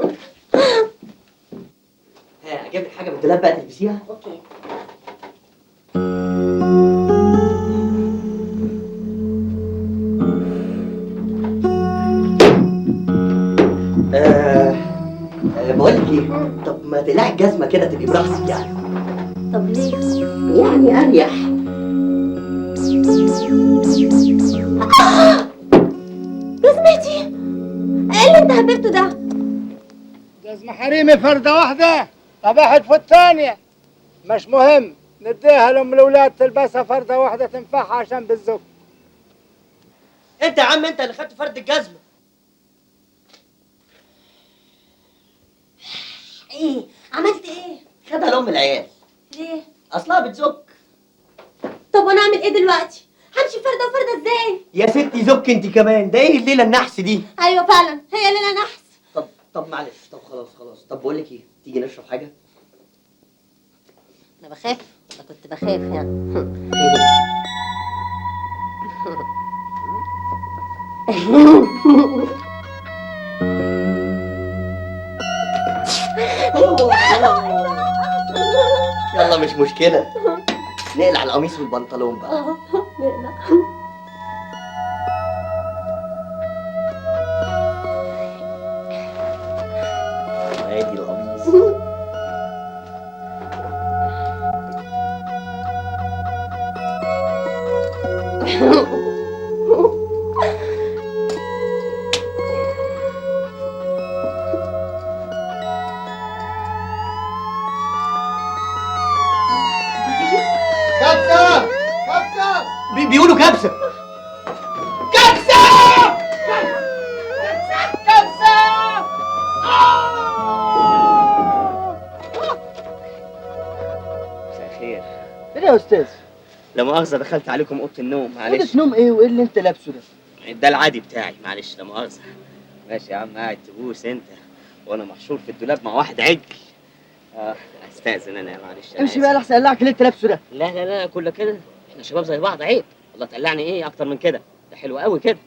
ها اجيب لك حاجه من الدولاب بقى تلبسيها. اوكي. بقول لك ايه، طب ما تقلعي الجزمه كده تبقي براحتك يعني. طب ليه؟ يعني اريح. جزمتي؟ ايه اللي انت هببته ده؟ جزمة حريمي فردة واحدة. طب واحد في الثانية. مش مهم، نديها لأم الأولاد تلبسها فردة واحدة تنفعها عشان بالزق. انت يا عم انت اللي خدت فرد الجزمه. ايه؟ عملت ايه؟ خدها لام العيال. ليه؟ اصلها بتزك. طب وانا اعمل ايه دلوقتي؟ همشي فردة وفردة ازاي؟ يا ستي زك انت كمان، ده ايه الليله النحس دي؟ ايوه فعلا هي ليلة نحس. طب معلش، طب خلاص. طب بقول لك ايه، تيجي نشرب حاجه؟ انا بخاف ولا كنت بخاف يعني؟ مش مشكله، نقلع القميص والبنطلون بقى. نقلع. ادي القميص. كبسة كبسة بيقولوا كبسه. مساء الخير. ايه يا استاذ؟ لا مؤاخذه دخلت عليكم اوضه النوم، معلش. اوضه نوم ايه وايه اللي انت لابسه ده؟ ده العادي بتاعي، معلش لا مؤاخذه. ماشي يا عم، قاعد تبوس انت وانا محشور في الدولاب مع واحد عجل. استاذن انا، معلش. امشي بقى لحسن اقلعك اللي انت لابسه ده. لا لا لا، كله كده، احنا شباب زي بعض، عيب. الله تقلعني ايه اكتر من كده؟ ده حلو قوي كده.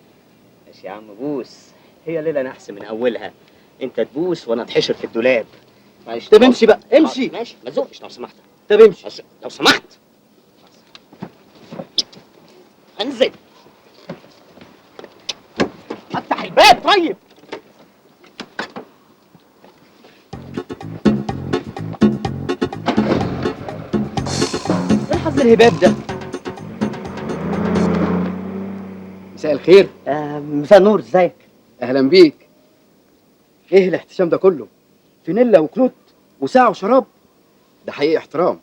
ماشي يا عم بوس، هي ليله نحس من اولها. انت تبوس وانا اتحشر في الدولاب. معلش. طب امشي بقى امشي. ماشي، ما تزقش لو سمحت. طب امشي لو سمحت. انزل. افتح الباب طيب. ايه حظ الهباب ده؟ مساء الخير. مساء النور، ازيك؟ اهلا بيك. ايه الاحتشام ده كله؟ فانيلا وكلوت وساعة وشراب؟ ده حقيقي احترام.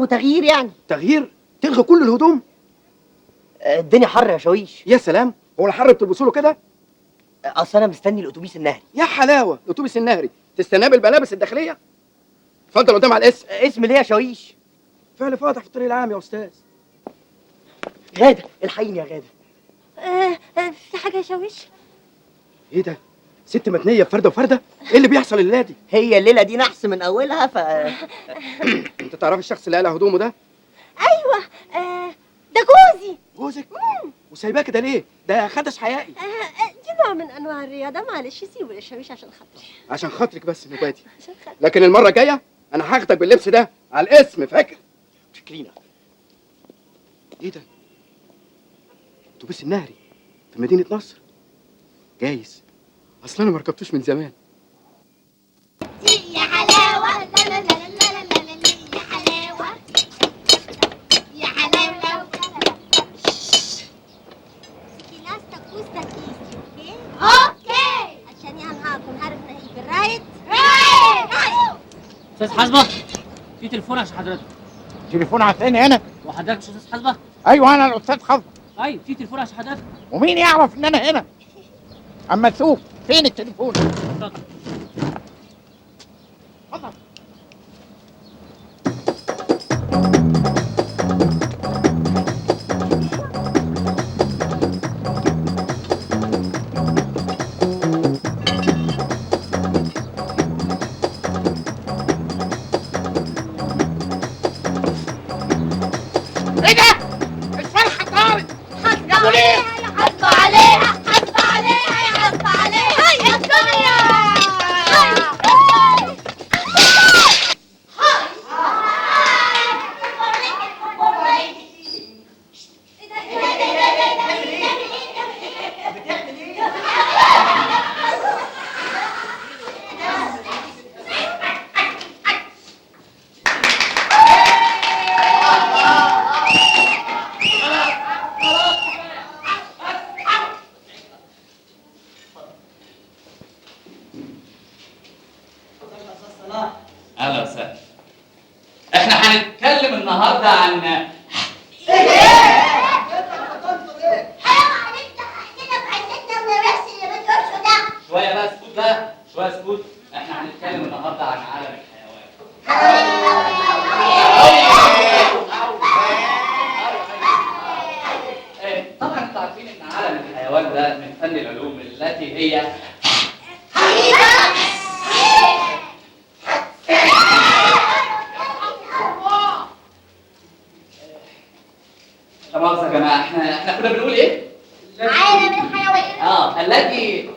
وتغيير يعني. تغيير؟ تلغي كل الهدوم؟ الدنيا حر يا شاويش. يا سلام، هو الحر بتلبسوا له كده؟ اصل انا مستني الاتوبيس النهري. يا حلاوه، الاتوبيس النهري تستناه بالملابس الداخليه؟ اتفضل قدام على الاسم. اسم ليه يا شاويش؟ فعل فاتح في الطريق العام يا استاذ. غاده، الحقيني يا غاده. في حاجة يا شاويش؟ ايه ده؟ ست متنيه بفرده وفرده؟ ايه اللي بيحصل الليله دي؟ هي الليله دي نحس من اولها انت تعرف الشخص اللي قلع هدومه ده؟ ايوه، ده جوزي. جوزك؟ وسايباه كده ليه؟ ده خدش حيائي. دي نوع من انواع الرياضه، معلش سيبه يا شاويش عشان خاطري. عشان خاطرك بس نباتي. عشان خاطري. لكن المره الجايه انا هاخدك باللبس ده على الاسم، فاكر؟ شكرينا. ايه ده؟ اتوبيس النهري في مدينه نصر؟ جايز، اصل انا ما ركبتوش من زمان. يا حلاوة، لا لا لا لا لا لا لا، يا حلاوة يا حلاوة. Lasta kusta kisi, اوكي؟ اوكي. عشان يعني هكون عارفنا ايه بالرايت؟ رايت. استاذ حسبه، في تليفون عشان حضرتك. تليفون عشاني انا؟ وحضرتك مش استاذ حسبه؟ ايوه انا الاستاذ حفظ. ايوه، في تليفون عشان حضرتك. ومين يعرف ان انا هنا؟ اما تشوف فين التليفون. اتفضل. اتفضل. ايه ده؟ الفرحه طارت. حاسبة عليها يا حاسبة عليها، حاسبة عليها يا حاسبة عليها يا الدنيا. اهلا وسهلا. احنا هنتكلم النهارده عن شويه بقى سكوت بقى، شويه سكوت. احنا هنتكلم النهارده عن عالم الحيوان. طبعا انتوا عارفين ان عالم الحيوان ده من فن العلوم التي هي لا مؤاخذة يا جماعة، احنا كنا بنقول ايه؟ عالم الحيوان. التي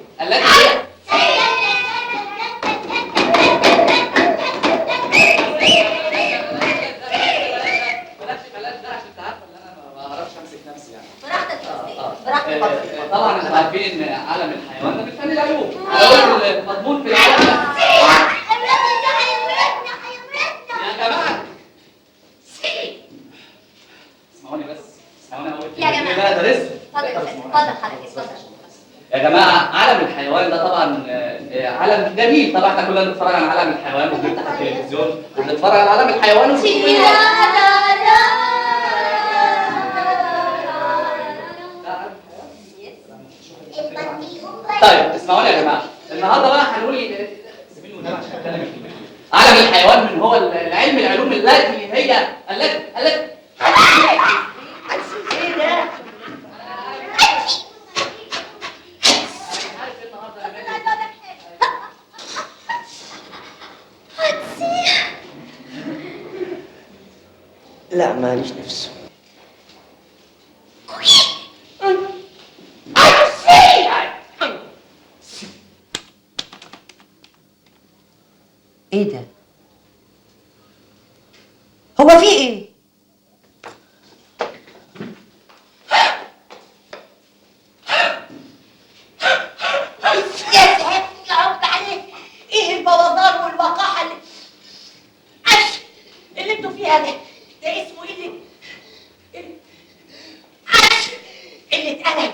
طبعا انتوا عارفين ان عالم الحيوان ده من فن العلوم، العلوم المضمون في العالم ده. يا جماعه اسمعوني بس، اسمعوني اول يا جماعة. كده درس. اتفضل حضرتك اتفضل. يا جماعه عالم الحيوان ده طبعا عالم جميل، طبعا احنا كلنا بنتفرج على عالم الحيوان وبنفتح التلفزيون وبنتفرج على عالم الحيوان طيب اسمعوني يا جماعه، النهارده بقى هنقول عالم الحيوان من هو العلم العلوم التي هي التي ايه ده؟ لا ماليش نفس. ايه ده؟ هو في ايه؟ ايه البوظان والوقاحه اللي انتوا فيها ده اسمه قلة أدب،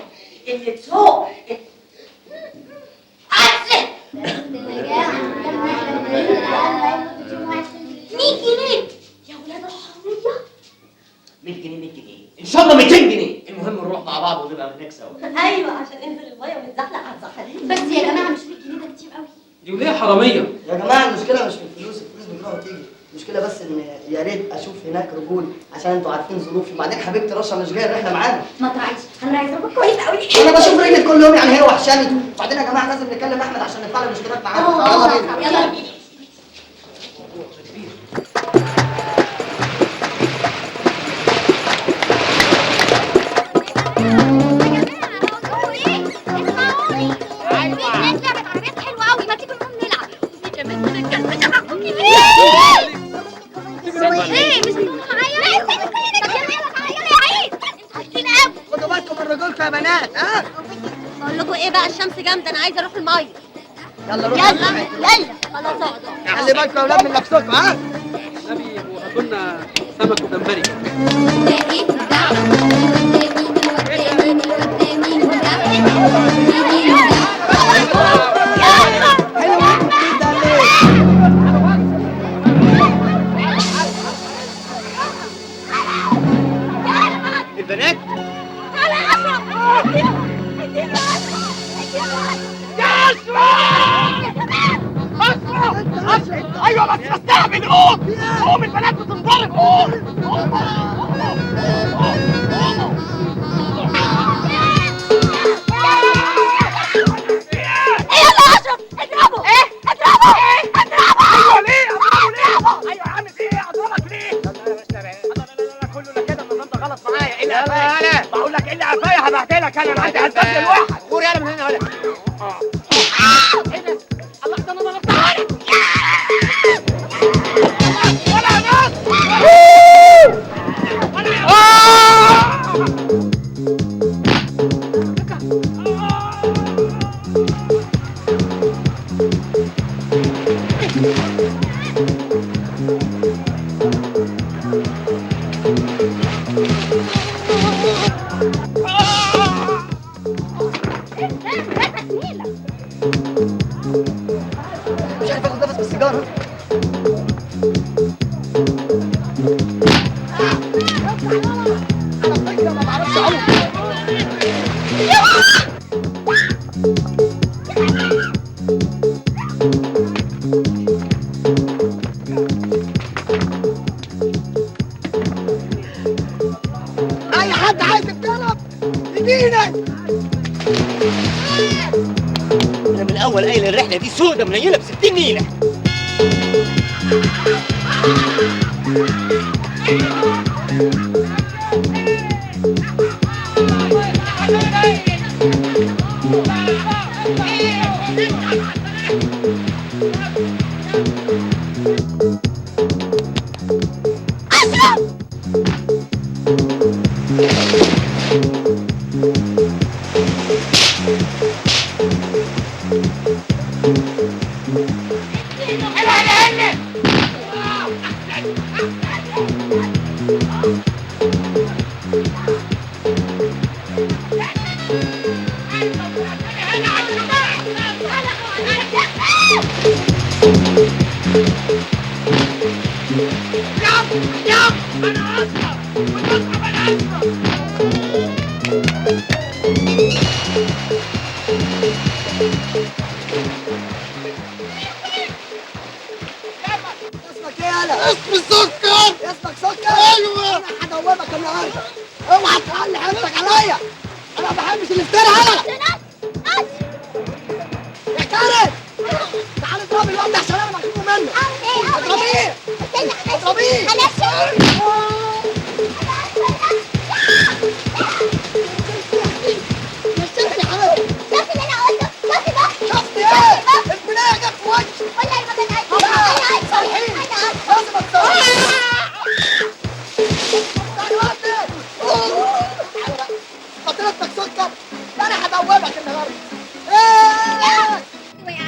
قلة ذوق. 100 جنيه يا ولاد الحرامية. 100 جنيه 100 جنيه ان شاء الله 200 جنيه، المهم نروح مع بعض ونبقى هناك سوا. ايوه عشان ننزل الميه ونتزحلق على الزحاليق. بس يا جماعة مش 100 جنيه ده كتير قوي. دي وليه حراميه؟ يا جماعه المشكله مش في الفلوس، الفلوس بتروح وتيجي، المشكله بس ان يا ريت اشوف هناك رجول عشان انتوا عارفين ظروفي، وبعدين حبيبتي رشا مش جايه الرحله معانا. ما تراعيش، انا عايزة ابقى كويس قوي. انا بشوف رجلك كل يوم يعني هي وحشاني، وبعدين يا جماعه لازم نكلم احمد عشان ندفع له الاشتراك معانا. يلا بينا. يلا بينا. خدوا بالكم من رجولكم يا بنات. ها بقول لكم ايه بقى، الشمس جامده، انا عايزه اروح الميه. يلا روحوا. يلا خلاص اقعدوا. خلي بالكم يا اولاد من نفسكم. ها نبي وهاتوا لنا سمك وجمبري. البنات ايوه بس بستعمل. قوم البنات بتنضرب. قوم ايوه ليه؟ اضربه ايوه يا عم في ايه؟ اضربك ليه؟ لا كله لا كده النظام ده غلط معايا. ايه انا بقول لك ايه اللي قفايا هبهدلك انا عندي هدف الواحد. غور يلا من هنا ولا ايه ده؟ الله ده انا ضربتها لك. ولا ناس مش عارف اخد نفس بالسيجاره. انا فاكره ما بعرفش اعوم. اي حد عايز يتطلب يجينا. انا من الاول قايل الرحله دي سودة منيله ب 60 نيله. اسمك ايه يالا؟ اسمي سكر. اسمك سكر؟ ايوه. انا هدوبك النهارده. اوعى تعلي حياتك عليا. انا ما بحبش الافتراء يالا. يا كارث تعالى اضربي الواد ده عشان انا مخنوق منه. اضربيه. اضربيه. شفتي يا حبيبي؟ شفتي اللي انا قلته؟ شفتي ده؟ شفتي ايه؟ البنايه جت في وشي. والله ما كان عايز. انا صحيح. لازم اتصرف. فطرتك سكر. انا هدوبك النهارده.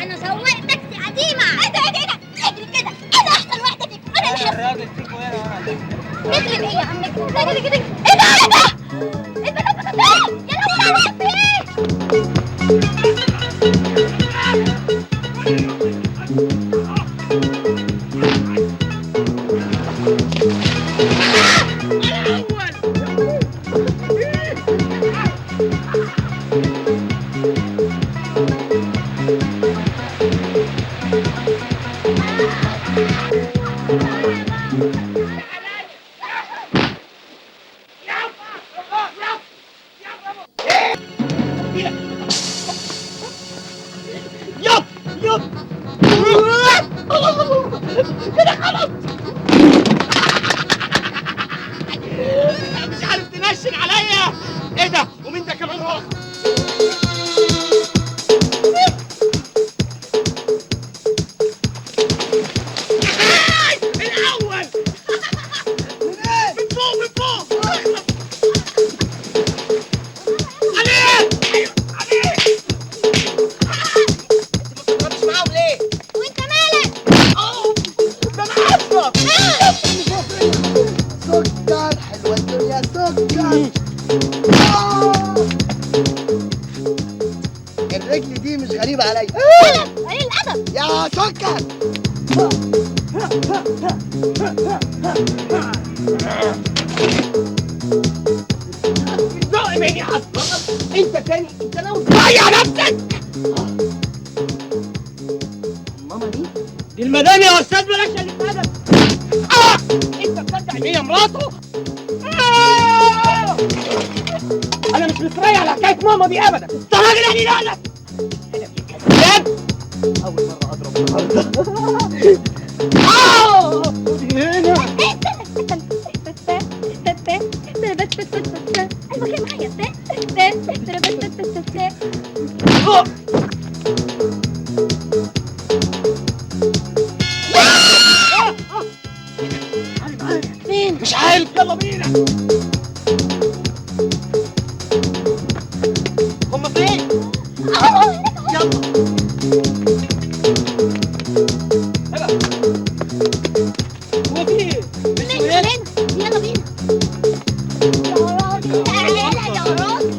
انا سواق تاكسي قديمه. ايه ده اجري كده. انا احسن واحده فيك. انا اللي الراجل فيكوا هنا وانا اجري ايه يا عم اجري كده. ايه ده البنات بتطير. يا لهوي عليك في ايه؟ مش عارف تنشن عليا. ايه ده؟ ومين ده كمان هو؟ الاول من فوق عليك عليك. ما تضربش معاهم ليه؟ وانت مالك؟ ده انا اسف. سكر حلوه الدنيا سكر. الرجل دي مش غريبه عليا. قليل الادب. يا سكر. زق مني اصلا. انت تاني انت لو ضيع نفسك. ماما دي دي المدام يا استاذ بلاش قله ادب. انت بتصدق ان هي مراته؟ انا مش مستريح على حكايه ماما دي ابدا. انت راجل يعني لا كذاب. اول مره اضرب النهارده. فين؟ مش عارف. يلا بينا. هم فين؟ يلا. هو في ايه؟ مش هنا. يلا بينا. يا راجل.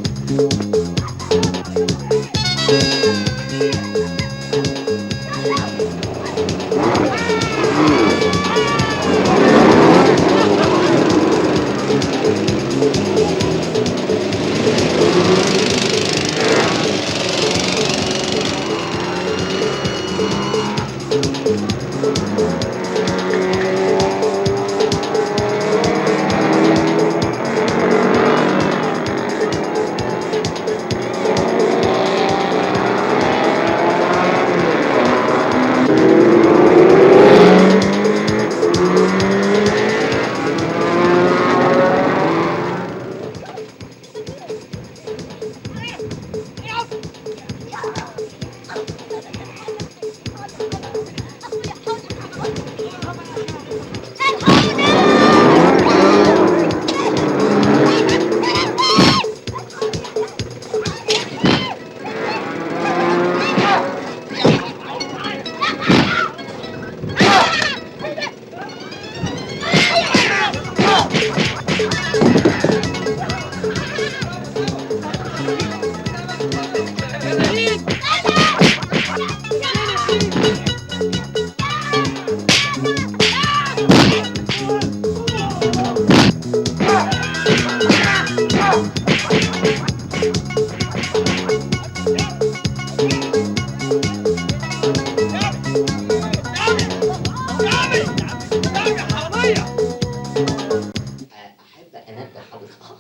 انبه حضرتك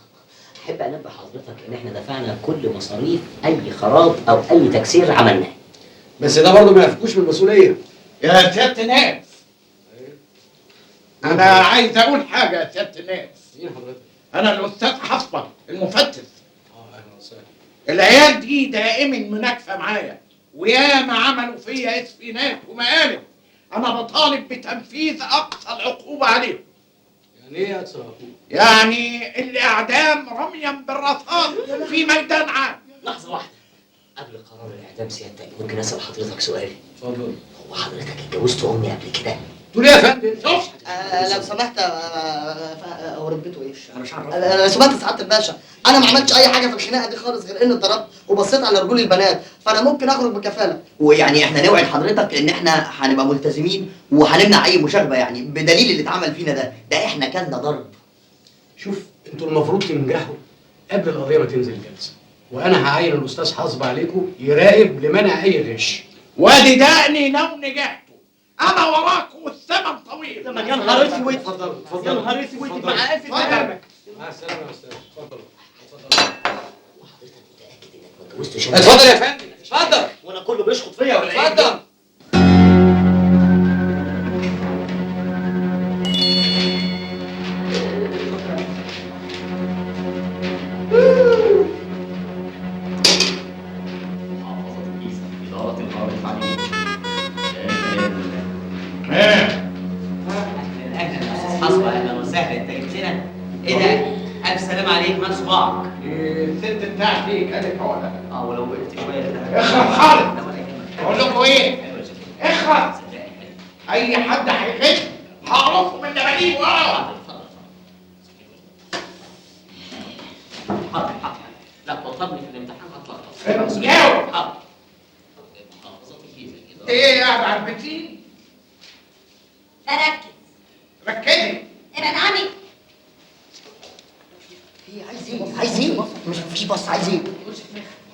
احب انبه حضرتك ان احنا دفعنا كل مصاريف اي خراب او اي تكسير عملناه. بس ده برضه ما يفكوش من المسؤوليه. يا سيادة الناس، أنا عايز أقول حاجة يا سيادة الناس. مين حضرتك؟ أنا الأستاذ حصبة المفتش. اهلا وسهلا. العيال دي دائما مناكفة معايا، وياما عملوا فيا اسفينات ومقالب. أنا بطالب بتنفيذ أقصى العقوبة عليهم. يعني ايه اقصى العقوبه؟ يعني الإعدام رميا بالرصاص في ميدان عام. لحظه واحده قبل قرار الاعدام سيادتك ممكن اسال حضرتك سؤال؟ اتفضل. هو حضرتك اتجوزت امي قبل كده؟ تقول ايه يا فندم؟ شفت؟ لو سمحت هو رتبته ايه؟ انا مش عارف. لو سمحت سعاده الباشا، انا ما عملتش اي حاجه في الخناقه دي خالص غير اني اتضربت وبصيت على رجول البنات، فانا ممكن اخرج بكفاله. ويعني احنا نوعد حضرتك ان احنا هنبقى ملتزمين وهنمنع اي مشاغبه يعني بدليل اللي اتعمل فينا ده احنا كلنا ضرب. شوف انتوا المفروض تنجحوا قبل القضيه ما تنزل الجلسه، وانا هعين الاستاذ حصب عليكم يراقب لمنع اي غش. وادي دقني لو نجحتوا انا وراكم والثمن طويل. يا نهار اسود. اتفضلوا اتفضلوا. يا نهار اسود مع الف اتفضل. مع السلامه يا استاذ. اتفضلوا. وحضرتك متاكد انك ما اتجوزتش اتفضل يا فندم اتفضل. وانا كله بيشخط فيا ولا ايه؟ اتفضل. حصبة اهلا وسهلا، انت جبت لنا ايه ده؟ الف سلام عليك، مال صباعك؟ الست بتاعتي كانت عقدة. ولو وقفت شويه كده اخرب خالص. اقول لكم ايه؟ اخرب. اي حد هيغش هعرفه من دباليبه. حاضر حاضر، لا توصلني في الامتحان هطلع. جاوب. حاضر. انت ايه قاعد على البنزين؟ بركز. ركزي. ابعد عني. في عايز ايه؟ عايز ايه؟ مش مفيش بص، عايز ايه؟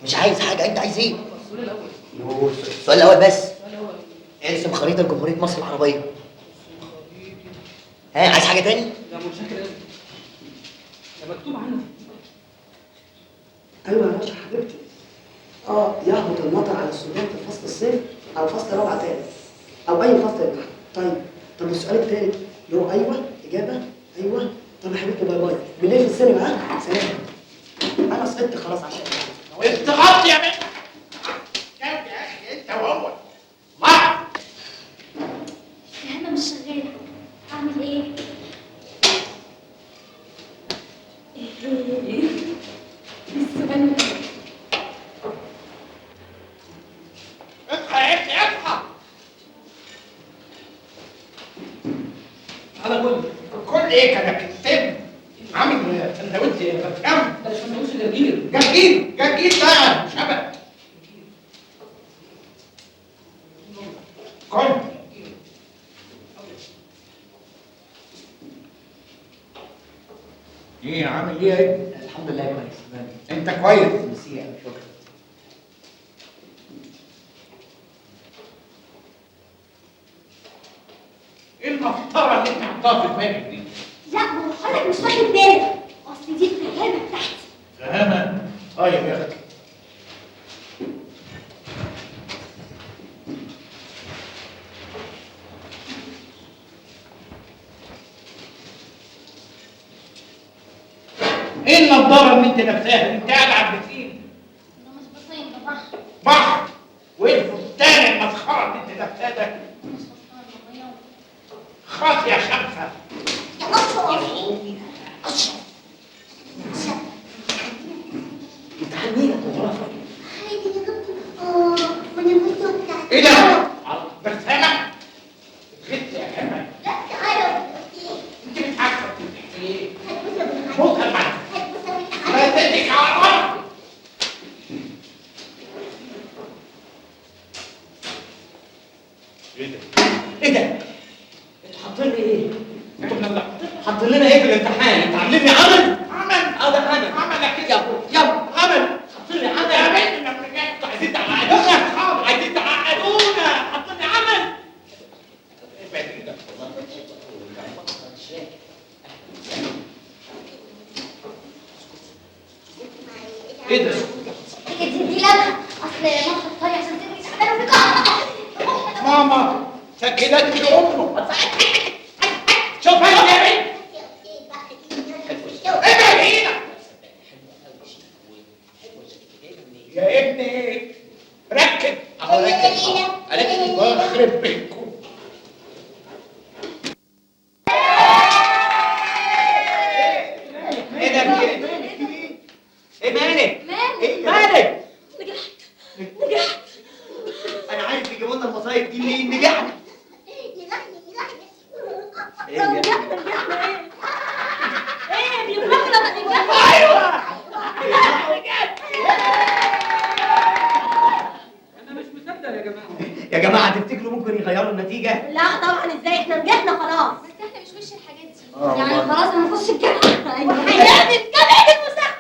مش عايز حاجه، انت عايز ايه؟ السؤال الاول بس. ارسم خريطه لجمهوريه مصر العربيه. ها عايز حاجه تاني؟ ده متشكر قوي. ده مكتوب عندي. ايوه يا باشا حبيبتي. يهبط المطر على السودان في فصل الصيف او فصل رابعه تاني او اي فصل يبقى. طب السؤال التاني اللي هو ايوه اجابه ايوه. طب يا حبيبتي باي باي، بالليل في السينما. ها سلام. انا سقطت خلاص عشان استغط يا بنت. يا اخي انت وهو ما الهمة مش شغالة. أعمل إيه؟ السؤال اصحى يا ابني اصحى. على كل. كل ايه كانك السم عامل سندوتش كم؟ ده سندوتش جرجير. جرجير بقى مش هبل. كل ايه عامل ايه يا ابني؟ الحمد لله كويس. انت كويس؟ ميرسي قوي، شكرا. ايه المسطره اللي انت حطاها في دماغك دي؟ لا ما هو حضرتك مش واخد بالك. أصل دي الفهامة بتاعتي. فهمة؟ طيب يا اختي. ايه النضاره اللي انت لابساها دي؟ انت قاعد على البسين. أنا مش بصين ده بحر. بحر. وايه الفستان المسخره اللي انت لابساه ده؟ مش بصين ده مية. خاص يا خمسه. يا أشرف. امتحان مين يا جغرافيا؟ هاي يا دكتور. وأنا الدكتور بتاعتي. ايه ده؟ برسامه؟ بتغث يا كمان. لا تعالوا. انت بتعرفي بتحكي ايه؟ هتبصوا بالحاجة. فوق المعنى. هتبصوا بالحاجة. لا تديك على الارض. ايه ده؟ انتوا حاطين لي ايه؟ ايه ده؟ دي لبنة. اصل ماما بتطري عشان تبقي تعبانة في ماما شكلت لي امه. شوف هنا يا بنت. ابعد هنا يا ابني. ركب اهو، ركب واخرب بيتكم. ايه ده في ايه؟ ايه مالك؟ ايه مالك؟ نجحت. انا عارف يجيبوا لنا المصايب دي منين. نجحنا. ايه بيفرحوا لما ننجح؟ ايوه انا مش مصدق يا جماعه. يا جماعه تفتكروا ممكن يغيروا النتيجه؟ لا طبعا، ازاي؟ احنا نجحنا خلاص. بس احنا مش وش الحاجات دي. يعني خلاص هنخش الجامعة. ايوه هنعمل جامعة المستقبل.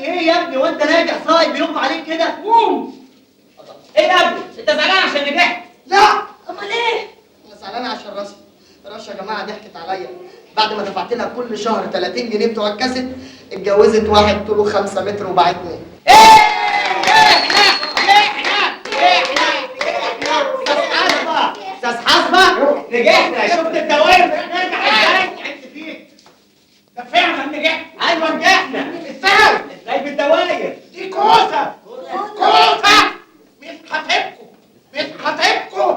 ايه يا ابني وانت ناجح صايب بيغمى عليك كده؟ قوم. ايه يا ابني؟ انت زعلان عشان نجحت؟ لا، امال ايه؟ انا زعلان عشان رشا يا جماعه ضحكت عليا. بعد ما دفعت لها كل شهر 30 جنيه بتوع الكاسيت، اتجوزت واحد طوله 5 متر وبعتني. استاذ حسبه نجحنا. شفت الدوائر نرجع ازاي؟ انت فيك ده فعلا نجحت. ايوه نجحنا. ازاي بالدوائر؟ دي كوسه كوسه. مش هتبكوا مش هتبكوا.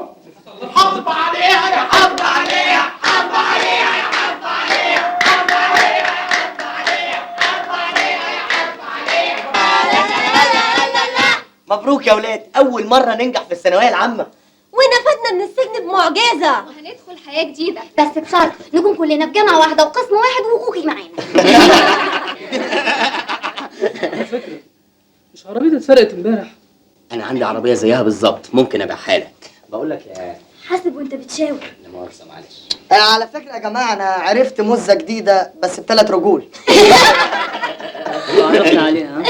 حافظ عليها يا حافظ عليها حافظ عليها يا حافظ عليها حافظ عليها يا حافظ عليها حافظ عليها يا حافظ عليها. مبروك يا ولاد، اول مره ننجح في الثانويه العامه. ونفدنا من السجن بمعجزة. وهندخل حياة جديدة بس بشرط نكون كلنا في جامعة واحدة وقسم واحد وكوكي معانا. على فكره مش عربيتي اتسرقت امبارح؟ انا عندي عربيه زيها بالظبط، ممكن ابيعها لك. بقول لك يا حاسب وانت بتشاور. لا مؤاخذه معلش. على فكره يا جماعه انا عرفت مزه جديده بس ب3 رجول. عرفنا عليها.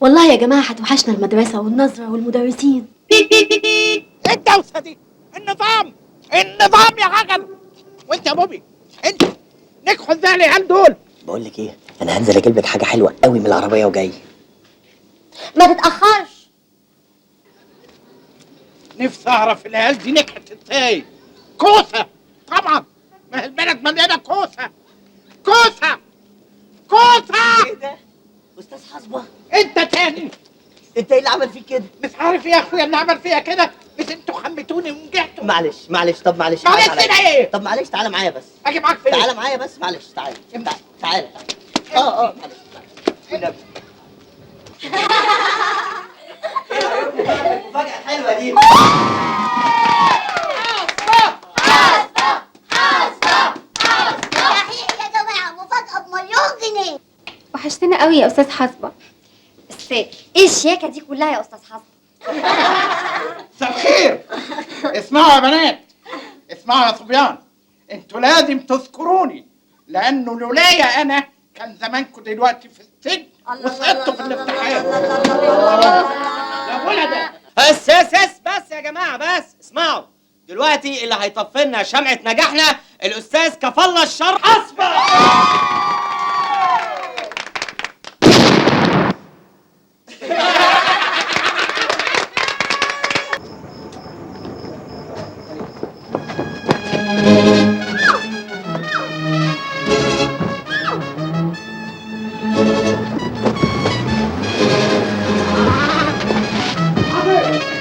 والله يا جماعة هتوحشنا المدرسة والنظرة والمدرسين. ايه الدوسه دي؟ النظام يا عجل. وانت يا بوبي انت نجحوا ازاي العيال دول؟ بقول لك ايه، انا هنزل اجيب لك حاجه حلوه قوي من العربيه وجاي. ما تتأخرش. نفسي اعرف العيال دي نجحت ازاي. كوسه طبعا، ما هي البلد مليانه كوسه. ايه ده؟ استاذ حسبه انت تاني. انت ايه اللي عمل فيك كده؟ مش عارف ايه يا اخويا اللي عمل فيا كده. مش انتوا حمتوني ونجحتوا. معلش طب معلش معلش تعالى كده عليا. ايه؟ طب معلش تعالى معايا بس. اجي معاك فين؟ تعالى معايا بس معلش تعالى. تعالى معلش والنبي. ايه رايكم بقى في المفاجاه الحلوه دي؟ يا جماعة مفاجأة ب1,000,000 جنيه. وحشتنا قوي يا أستاذ حسبة. بس ايه الشياكة دي كلها يا أستاذ حسن؟ مساء الخير. اسمعوا يا بنات، اسمعوا يا صبيان، انتوا لازم تذكروني لانه لولايا انا كان زمانكم دلوقتي في السجن وسقطتوا في الامتحان. يا ولد بس يا جماعه بس اسمعوا. دلوقتي اللي هيطفي لنا شمعه نجاحنا الاستاذ كفى الله الشر حسبه.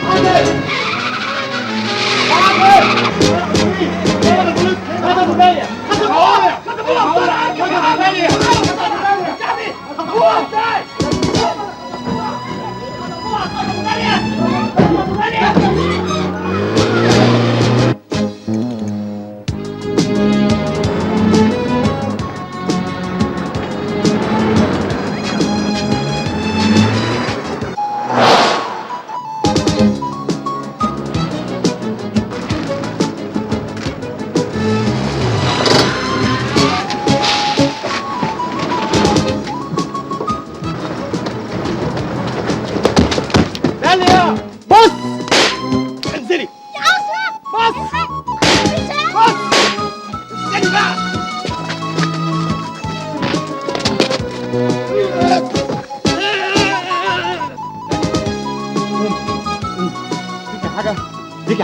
هذا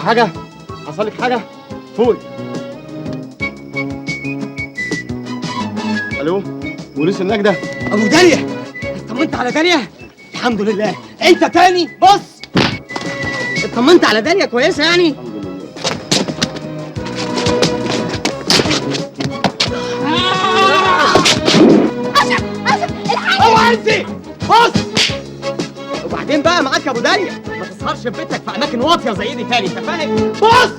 حاجه؟ حصل لك حاجه؟ فوق. الو بوليس النجده. ابو داليا، اطمنت على داليا؟ الحمد لله. انت تاني؟ بص، اطمنت على داليا كويسه يعني؟ اوعى انت. بص، وبعدين بقى معاك يا ابو داليا، ما تسهرش في بيتك في اماكن واطيه زي دي تاني، انت فاهم؟ بص.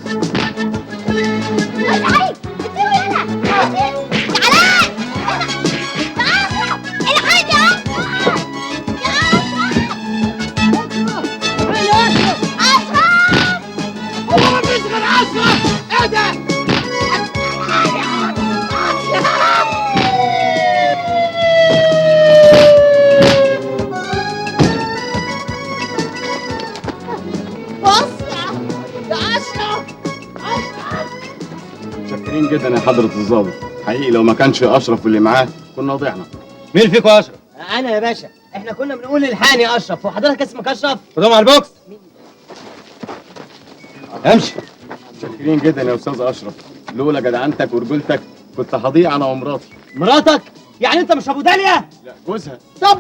متشكرين جدا يا حضرة الضابط، حقيقي لو ما كانش اشرف واللي معاه كنا ضيعنا. مين فيكم يا اشرف؟ انا يا باشا. احنا كنا بنقول الحقني يا اشرف، وحضرتك اسمك اشرف؟ خدهم على البوكس. امشي. متشكرين جدا يا استاذ اشرف، لولا جدعنتك ورجولتك كنت هضيع انا ومراتي. مراتك؟ يعني انت مش ابو داليا؟ لا جوزها. طب